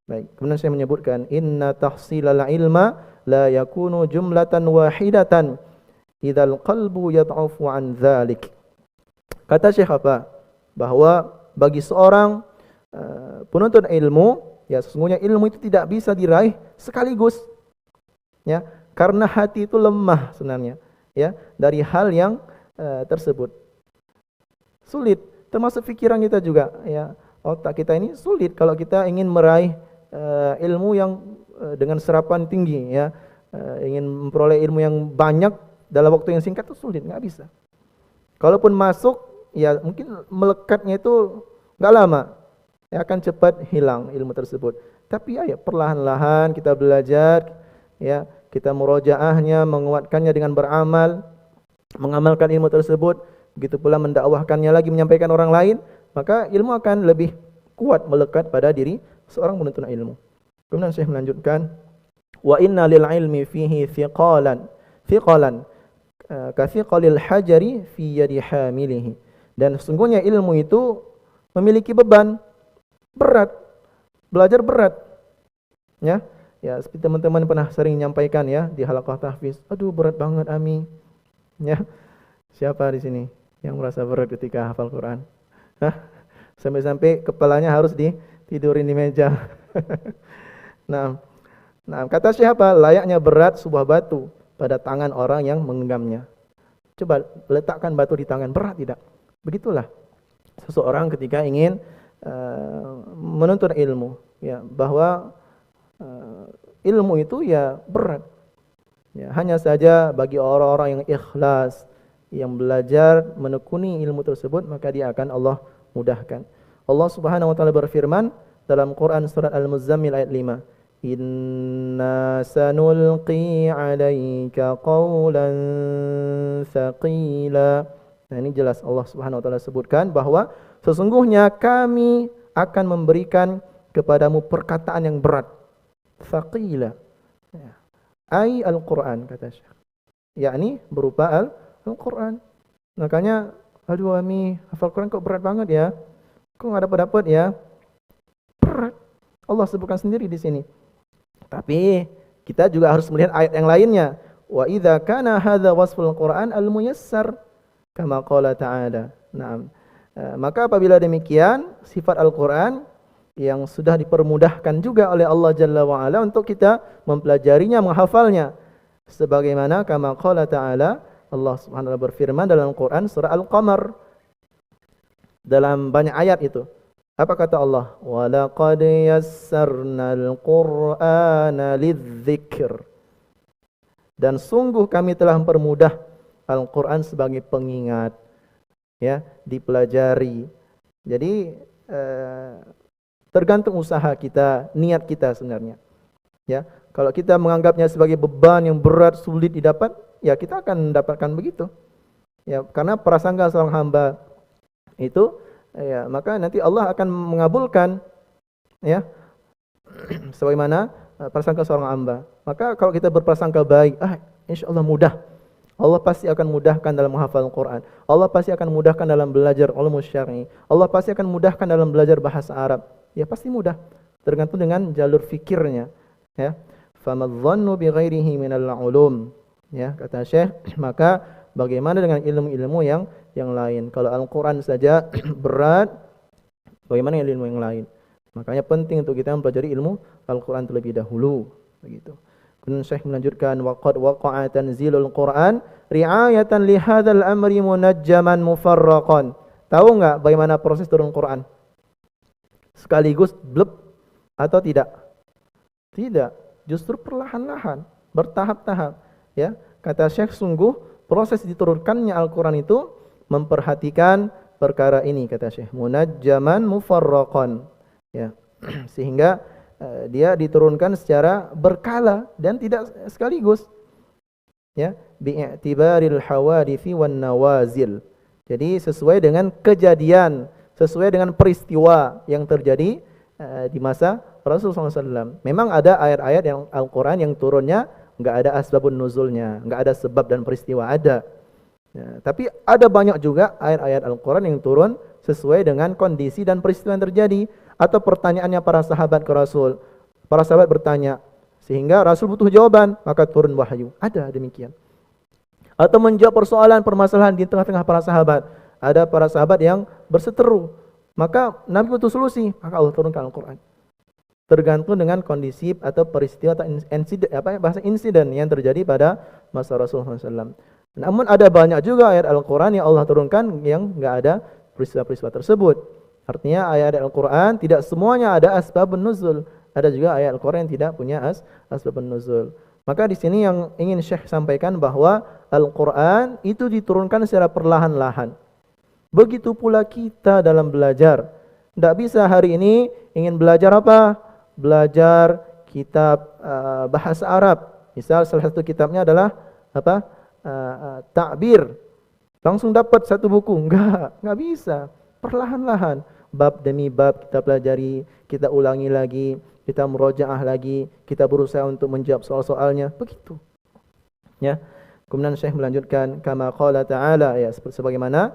Baik, kemudian saya menyebutkan inna tahsilal ilma la yakunu jumlatan wahidatan idzal qalbu yad'afu an dzalik. Kata Syekh apa? Bahwa bagi seorang penuntut ilmu, ya, sesungguhnya ilmu itu tidak bisa diraih sekaligus, ya, karena hati itu lemah sebenarnya, ya, dari hal yang tersebut. Sulit, termasuk pikiran kita juga, ya. Otak kita ini sulit kalau kita ingin meraih ilmu yang dengan serapan tinggi, ya. Ingin memperoleh ilmu yang banyak dalam waktu yang singkat itu sulit, nggak bisa. Kalaupun masuk, ya mungkin melekatnya itu nggak lama, ya, akan cepat hilang ilmu tersebut. Tapi ya perlahan-lahan kita belajar, ya, kita murojaahnya, menguatkannya dengan beramal, mengamalkan ilmu tersebut, begitu pula mendakwahkannya lagi, menyampaikan orang lain, maka ilmu akan lebih kuat melekat pada diri seorang penuntut ilmu. Kemudian saya melanjutkan, wa inna lil ilmi fihi thiqalan ka thiqalil hajari fi yadi hamilihi. Dan sesungguhnya ilmu itu memiliki beban berat, belajar berat, ya. Ya, seperti teman-teman pernah sering menyampaikan, ya, di halaqah tahfiz, aduh berat banget Ami, ya. Siapa di sini yang merasa berat ketika hafal Quran? Hah? Sampai-sampai kepalanya harus ditidurin di meja. Nah, kata siapa? Layaknya berat sebuah batu pada tangan orang yang menggenggamnya. Coba letakkan batu di tangan, berat tidak? Begitulah seseorang ketika ingin menuntut ilmu, ya, bahwa ilmu itu ya berat. Ya, hanya saja bagi orang-orang yang ikhlas, yang belajar menekuni ilmu tersebut, maka dia akan Allah mudahkan. Allah Subhanahu wa taala berfirman dalam Quran surat Al-Muzammil ayat 5, inna sanulqi 'alaika qawlan tsaqila. Nah, ini jelas Allah Subhanahu wa taala sebutkan bahwa sesungguhnya kami akan memberikan kepadamu perkataan yang berat. Tsaqila. Ya. Ai Al-Quran, kata Syekh. Yakni berupa Al-Quran. Makanya, aduh Ami, hafal Quran kok berat banget ya? Kok nggak dapat ya? Berat. Allah sebutkan sendiri di sini. Tapi kita juga harus melihat ayat yang lainnya. Wa idza kana hadza wasful Quran al-muyassar kama qala ta'ala. Naam. Maka apabila demikian, sifat Al-Quran yang sudah dipermudahkan juga oleh Allah Jalla wa'ala untuk kita mempelajarinya, menghafalnya. Sebagaimana kama qala ta'ala, Allah subhanahu wa ta'ala berfirman dalam Quran surah Al-Qamar, dalam banyak ayat itu. Apa kata Allah? Wa laqad yassarnal Qur'ana lidzikr. Dan sungguh kami telah mempermudah Al-Quran sebagai pengingat, ya, dipelajari. Jadi tergantung usaha kita, niat kita sebenarnya. Ya, kalau kita menganggapnya sebagai beban yang berat, sulit didapat, ya kita akan mendapatkan begitu. Ya, karena prasangka seorang hamba itu, ya, maka nanti Allah akan mengabulkan, ya, sebagaimana prasangka seorang hamba. Maka kalau kita berprasangka baik, insyaallah mudah. Allah pasti akan mudahkan dalam menghafal Al-Quran. Allah pasti akan mudahkan dalam belajar ulum syar'i. Allah pasti akan mudahkan dalam belajar bahasa Arab. Ya pasti mudah, tergantung dengan jalur fikirnya, ya. Famadh-dhannu bighairihi minal ulum, ya, kata Syekh, maka bagaimana dengan ilmu-ilmu yang lain? Kalau Al-Quran saja berat, bagaimana dengan ilmu yang lain? Makanya penting untuk kita mempelajari ilmu Al-Quran terlebih dahulu, begitu. Kemudian Syekh melanjutkan, waqad waqa'a tanzilul Quran ri'ayatan li hadzal amri munajjaman mufarraqan. Tahu enggak bagaimana proses turun Quran? sekaligus bleb atau tidak? Tidak, justru perlahan-lahan, bertahap-tahap. Ya, kata Syekh, sungguh proses diturunkannya Al-Quran itu memperhatikan perkara ini, kata Syekh. Munajjaman mufarraqan. Ya, sehingga dia diturunkan secara berkala dan tidak sekaligus. Ya, bi'tibaril hawadithi wan nawazil. Jadi sesuai dengan kejadian, sesuai dengan peristiwa yang terjadi di masa Rasulullah SAW. Memang ada ayat-ayat yang Al-Quran yang turunnya enggak ada asbabun nuzulnya, enggak ada sebab dan peristiwa, ada. Ya, tapi ada banyak juga ayat-ayat Al-Quran yang turun sesuai dengan kondisi dan peristiwa yang terjadi, atau pertanyaannya para sahabat ke Rasul. Para sahabat bertanya sehingga Rasul butuh jawaban, maka turun wahyu. Ada demikian. Atau menjawab persoalan, permasalahan di tengah-tengah para sahabat. Ada para sahabat yang berseteru, maka Nabi butuh solusi, maka Allah turunkan Al-Quran. Tergantung dengan kondisi atau peristiwa atau insiden, bahasa insiden yang terjadi pada masa Rasulullah SAW. Namun ada banyak juga ayat Al-Quran yang Allah turunkan yang enggak ada peristiwa-peristiwa tersebut. Artinya ayat Al-Quran tidak semuanya ada asbabun nuzul. Ada juga ayat Al-Quran yang tidak punya asbabun nuzul. Maka di sini yang ingin Syekh sampaikan bahwa Al-Quran itu diturunkan secara perlahan-lahan. Begitu pula kita dalam belajar. Tidak bisa hari ini ingin belajar apa? Belajar kitab bahasa Arab. Misal salah satu kitabnya adalah apa? Ta'bir. Langsung dapat satu buku. Enggak bisa. Perlahan-lahan. Bab demi bab kita pelajari, kita ulangi lagi, kita murojaah lagi, kita berusaha untuk menjawab soal-soalnya. Begitu. Ya. Kemudian Syekh melanjutkan, kama qala ta'ala, ya, sebagaimana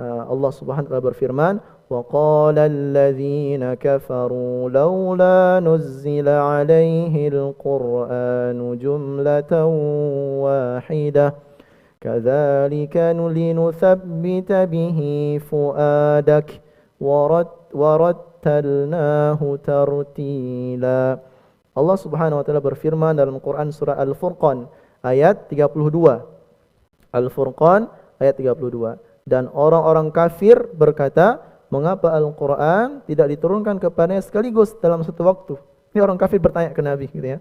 Allah Subhanahu wa taala berfirman, wa qala alladzina kafaru laula nuzzila 'alaihil qur'anu jumlatan wahidah kadzalika linuthabbita bihi fuadak warattalnahu tartila. Allah Subhanahu wa taala berfirman dalam Quran surah Al-Furqan ayat 32. Al-Furqan ayat 32. Dan orang-orang kafir berkata, mengapa Al-Quran tidak diturunkan kepadanya sekaligus dalam satu waktu? Ini orang kafir bertanya ke Nabi, gitu ya.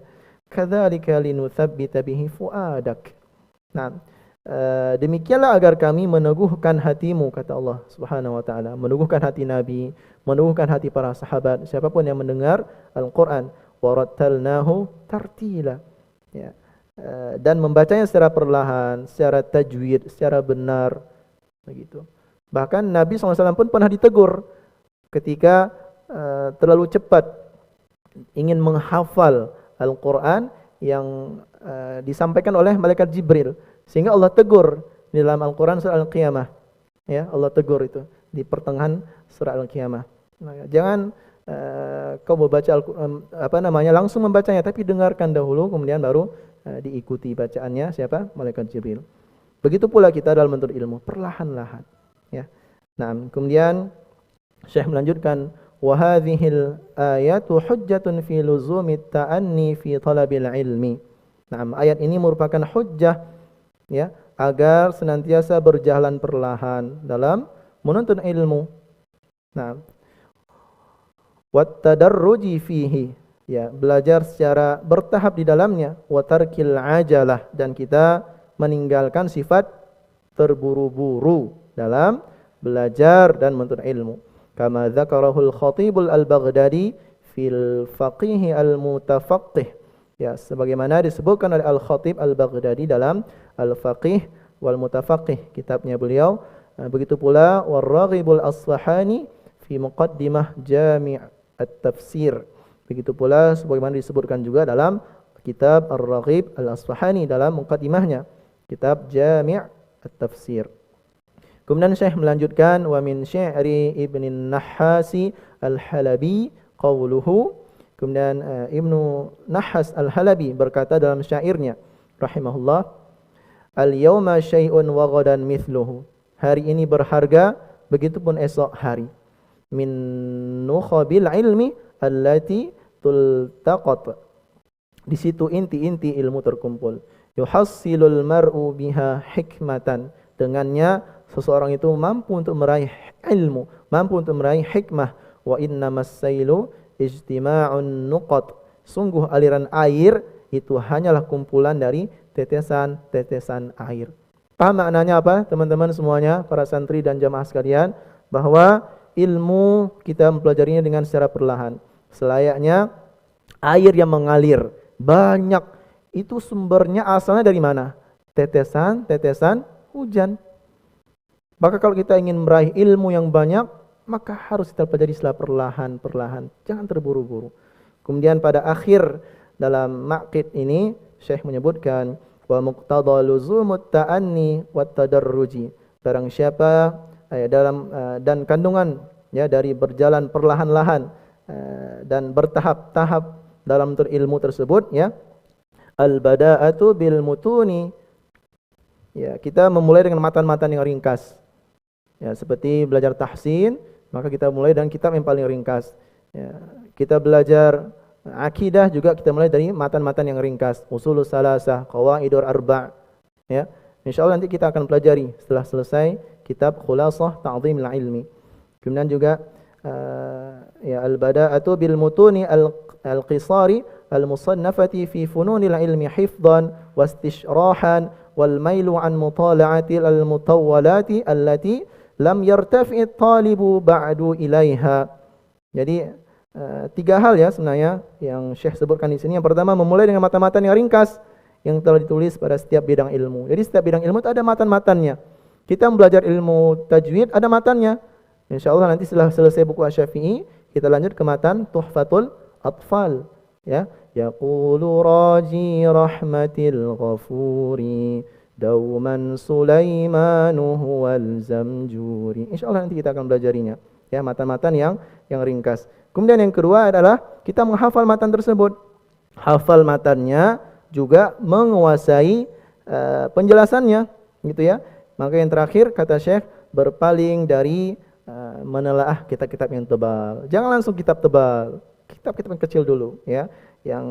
Kadzalika linutsabbita bihi fuadak. Nah, demikianlah agar kami meneguhkan hatimu, kata Allah Subhanahu wa taala, meneguhkan hati Nabi, meneguhkan hati para sahabat, siapapun yang mendengar Al-Quran. Warattalnahu tartila. Ya. Dan membacanya secara perlahan, secara tajwid, secara benar. Begitu. Bahkan Nabi SAW pun pernah ditegur ketika terlalu cepat ingin menghafal Al-Quran yang disampaikan oleh malaikat Jibril, sehingga Allah tegur di dalam Al-Quran surah Al-Qiyamah. Ya, Allah tegur itu di pertengahan surah Al-Qiyamah. Nah, jangan kau membaca langsung membacanya, tapi dengarkan dahulu kemudian baru diikuti bacaannya siapa? Malaikat Jibril. Begitu pula kita dalam menuntut ilmu, perlahan-lahan, ya. Nah, kemudian Syekh melanjutkan, wa hadhil ayatu hujjatun fi luzumi ta'anni fi talabil ilmi. Nah, ayat ini merupakan hujjah, ya, agar senantiasa berjalan perlahan dalam menuntut ilmu. Nah, wat tadarruji fihi, ya, belajar secara bertahap di dalamnya, wa tarkil ajalah, dan kita meninggalkan sifat terburu-buru dalam belajar dan menuntut ilmu. Kama dzakarahul Khatibul Al-Baghdadi fil Faqih Al-Mutafaqqih. Ya, sebagaimana disebutkan oleh Al-Khatib Al-Baghdadi dalam Al-Faqih wal Mutafaqqih, kitabnya beliau. Begitu pula War-Raghibul Asfahani fi Muqaddimah Jami' At-Tafsir. Begitu pula sebagaimana disebutkan juga dalam kitab Ar-Raghib Al-Asfahani dalam muqaddimahnya, kitab Jami' At-Tafsir. Kemudian Syekh melanjutkan, wa min syi'ri Ibn Nahhasi Al-Halabi qawluhu. Kemudian Ibnu Nahhas Al-Halabi berkata dalam syairnya rahimahullah, al-yawma syai'un wa ghadan mithluhu. Hari ini berharga, begitupun esok hari. Min nukhabil ilmi allati tultaqat. Di situ inti-inti ilmu terkumpul. Yuhassilul mar'u biha hikmatan. Dengannya seseorang itu mampu untuk meraih ilmu, mampu untuk meraih hikmah. Wa innamas sailu ijtima'un nuqat. Sungguh aliran air itu hanyalah kumpulan dari tetesan-tetesan air. Paham maknanya apa teman-teman semuanya, para santri dan jamaah sekalian? Bahwa ilmu kita mempelajarinya dengan secara perlahan. Selayaknya air yang mengalir banyak, itu sumbernya asalnya dari mana? Tetesan-tetesan hujan. Maka kalau kita ingin meraih ilmu yang banyak, maka harus kita pelajari secara perlahan-perlahan. Jangan terburu-buru. Kemudian pada akhir dalam maqid ini, Syekh menyebutkan wa muqtada luzumut ta'anni wat tadarruji. Barang siapa dan kandungan ya dari berjalan perlahan-lahan dan bertahap-tahap dalam ilmu tersebut ya. Al-bada'atu bil mutuni. Ya, kita memulai dengan matan-matan yang ringkas. Ya, seperti belajar tahsin, maka kita mulai dengan kitab yang paling ringkas. Ya, kita belajar akidah juga kita mulai dari matan-matan yang ringkas. Usulus salasah, qawaidur arba'. Ya. Insyaallah nanti kita akan pelajari setelah selesai kitab Khulasah Ta'dhimil Ilmi. Kemudian juga ya al-bada'atu bil mutuni al-qisari al-musannafati fi fununil ilmi hifdhan wastishrahan wal mailu an mutala'ati al-mutawwalati allati lam yartafi at-talibu ba'du ilaiha. Jadi tiga hal ya sebenarnya yang Syekh sebutkan di sini. Yang pertama, memulai dengan matan-matan yang ringkas yang telah ditulis pada setiap bidang ilmu. Jadi setiap bidang ilmu itu ada matan-matannya. Kita belajar ilmu tajwid ada matannya. Insyaallah nanti setelah selesai buku Asy-Syafi'i, kita lanjut ke matan Tuhfatul Atfal ya. Yaqulu raji rahmatil ghafuri dauman Sulaimanuhu wal zamjuri. Insyaallah nanti kita akan belajarinya ya, matan-matan yang ringkas. Kemudian yang kedua adalah kita menghafal matan tersebut. Hafal matannya juga menguasai penjelasannya gitu ya. Maka yang terakhir kata Syekh, berpaling dari menelaah kitab-kitab yang tebal. Jangan langsung kitab tebal. Kitab-kitab yang kecil dulu ya, yang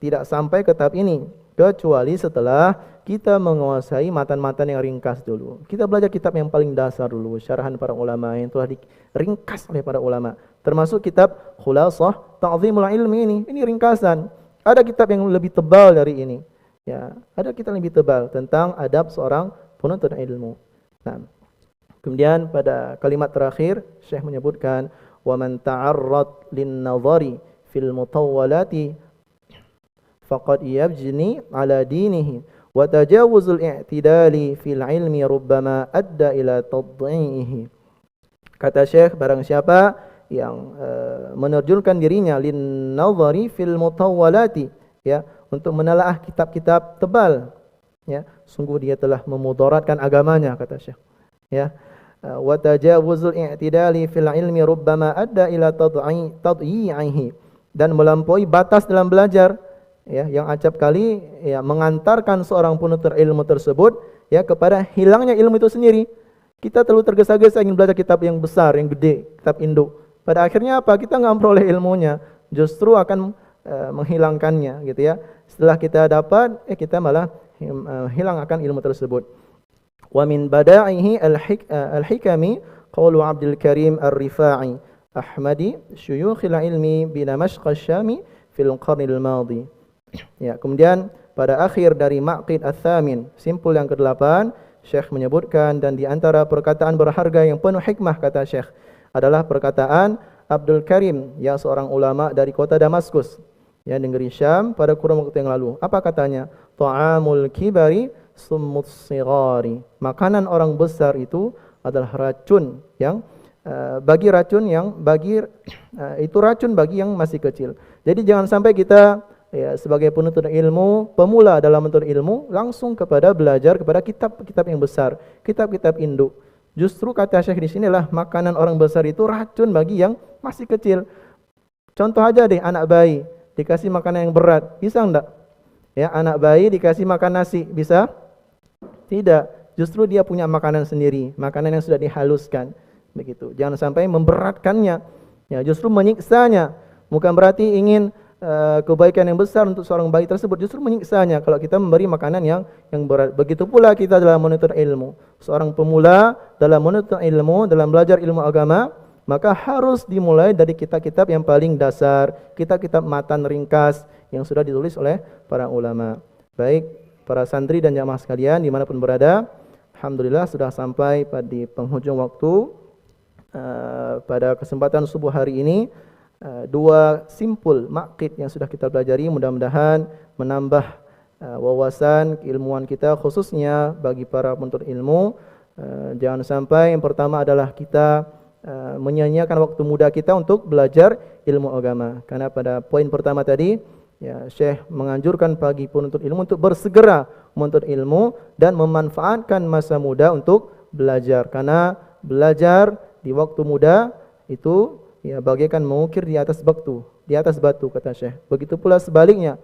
tidak sampai ke tahap ini, kecuali setelah kita menguasai matan-matan yang ringkas dulu. Kita belajar kitab yang paling dasar dulu, syarahan para ulama yang telah diringkas oleh para ulama. Termasuk kitab Khulasah Ta'dhimul Ilmi ini ringkasan. Ada kitab yang lebih tebal dari ini. Ya, ada kitab yang lebih tebal tentang adab seorang penuntut ilmu. Nah, kemudian pada kalimat terakhir Syekh menyebutkan wa man ta'arrad lin-nadhari fil mutawwalati faqad yabjini ala dinihi wa tajawuzul i'tidali fil ilmi rubbama adda ila tadhi'ihi. Kata Syekh, barang siapa yang menerjunkan dirinya lin-nadhari fil mutawwalati ya, untuk menelaah kitab-kitab tebal ya, sungguh dia telah memudaratkan agamanya kata Syekh ya. Wa tajawuzul i'tidali fil ilmi rubbama adda ila tadhi'ihi, dan melampaui batas dalam belajar ya, yang acap kali ya mengantarkan seorang penuntut ilmu tersebut ya kepada hilangnya ilmu itu sendiri. Kita terlalu tergesa-gesa ingin belajar kitab yang besar, yang gede, kitab induk. Pada akhirnya apa? Kita enggak memperoleh ilmunya, justru akan menghilangkannya gitu ya. Setelah kita dapat kita malah hilang akan ilmu tersebut. Wa min bada'ihi al-hikami qawlu Abdul Karim Ar-Rifa'i Ahmadi syuyukhil ilmi bi Damashq asy-Syami fil qarnil madhi. Ya, kemudian pada akhir dari Maqid Ats-Tsamin, simpul yang ke-8, Syekh menyebutkan, dan di antara perkataan berharga yang penuh hikmah kata Syekh adalah perkataan Abdul Karim, ya seorang ulama dari kota Damaskus, ya negeri Syam pada kurun waktu yang lalu. Apa katanya? Ta'amul kibari summus sigari. Makanan orang besar itu adalah racun yang itu racun bagi yang masih kecil. Jadi jangan sampai kita ya sebagai penuntut ilmu, pemula dalam menuntut ilmu, langsung kepada belajar kepada kitab-kitab yang besar, kitab-kitab induk. Justru kata Syekh di sinilah makanan orang besar itu racun bagi yang masih kecil. Contoh aja deh, anak bayi dikasih makanan yang berat, bisa enggak? Ya, anak bayi dikasih makan nasi, bisa? Tidak. Justru dia punya makanan sendiri, makanan yang sudah dihaluskan. Begitu. Jangan sampai memberatkannya. Ya, justru menyiksanya. Bukan berarti ingin kebaikan yang besar untuk seorang bayi tersebut, justru menyiksanya kalau kita memberi makanan yang berat. Begitu pula kita dalam menuntut ilmu. Seorang pemula dalam menuntut ilmu, dalam belajar ilmu agama, maka harus dimulai dari kitab-kitab yang paling dasar, kitab-kitab matan ringkas yang sudah ditulis oleh para ulama. Baik para santri dan jamaah sekalian dimanapun berada, alhamdulillah sudah sampai pada penghujung waktu. Pada kesempatan subuh hari ini, dua simpul maqid yang sudah kita pelajari mudah-mudahan menambah wawasan keilmuan kita, khususnya bagi para penuntut ilmu. Jangan sampai yang pertama adalah kita menyia-nyiakan waktu muda kita untuk belajar ilmu agama. Karena pada poin pertama tadi, ya, Syekh menganjurkan bagi penuntut ilmu untuk bersegera menuntut ilmu dan memanfaatkan masa muda untuk belajar. Karena belajar di waktu muda itu ya bagaikan mengukir di atas batu kata Syekh. Begitu pula sebaliknya,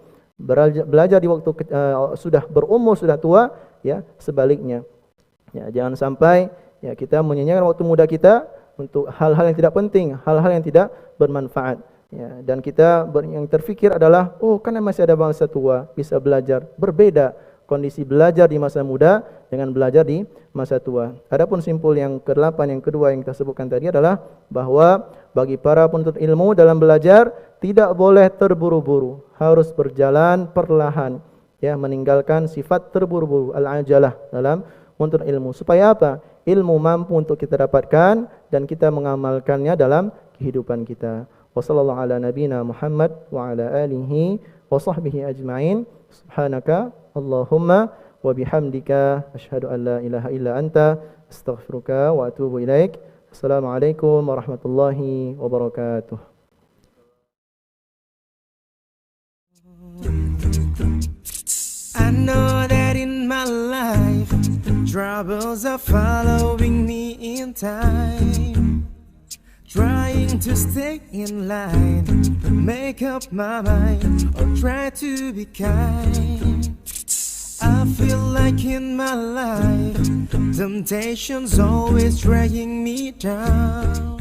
belajar di waktu sudah berumur, sudah tua, ya sebaliknya. Ya, jangan sampai ya kita menyia-nyiakan waktu muda kita untuk hal-hal yang tidak penting, hal-hal yang tidak bermanfaat. Ya, dan kita yang terfikir adalah, oh kan masih ada masa tua, bisa belajar. Berbeda kondisi belajar di masa muda dengan belajar di masa tua. Adapun simpul yang ke-8 yang kedua yang kita sebutkan tadi adalah bahwa bagi para penuntut ilmu dalam belajar tidak boleh terburu-buru, harus berjalan perlahan, ya, meninggalkan sifat terburu-buru, al-ajalah dalam menuntut ilmu. Supaya apa? Ilmu mampu untuk kita dapatkan dan kita mengamalkannya dalam kehidupan kita. Wassallallahu ala nabiyina Muhammad wa ala alihi wa sahbihi ajma'in. Subhanaka Allahumma wa bihamdika asyhadu an la ilaha illa anta astaghfiruka wa atubu ilaik. Assalamualaikum warahmatullahi wabarakatuh. I know that in my life troubles are following me in time, trying to stay in line, make up my mind, or try to be kind. I feel like in my life temptation's always dragging me down.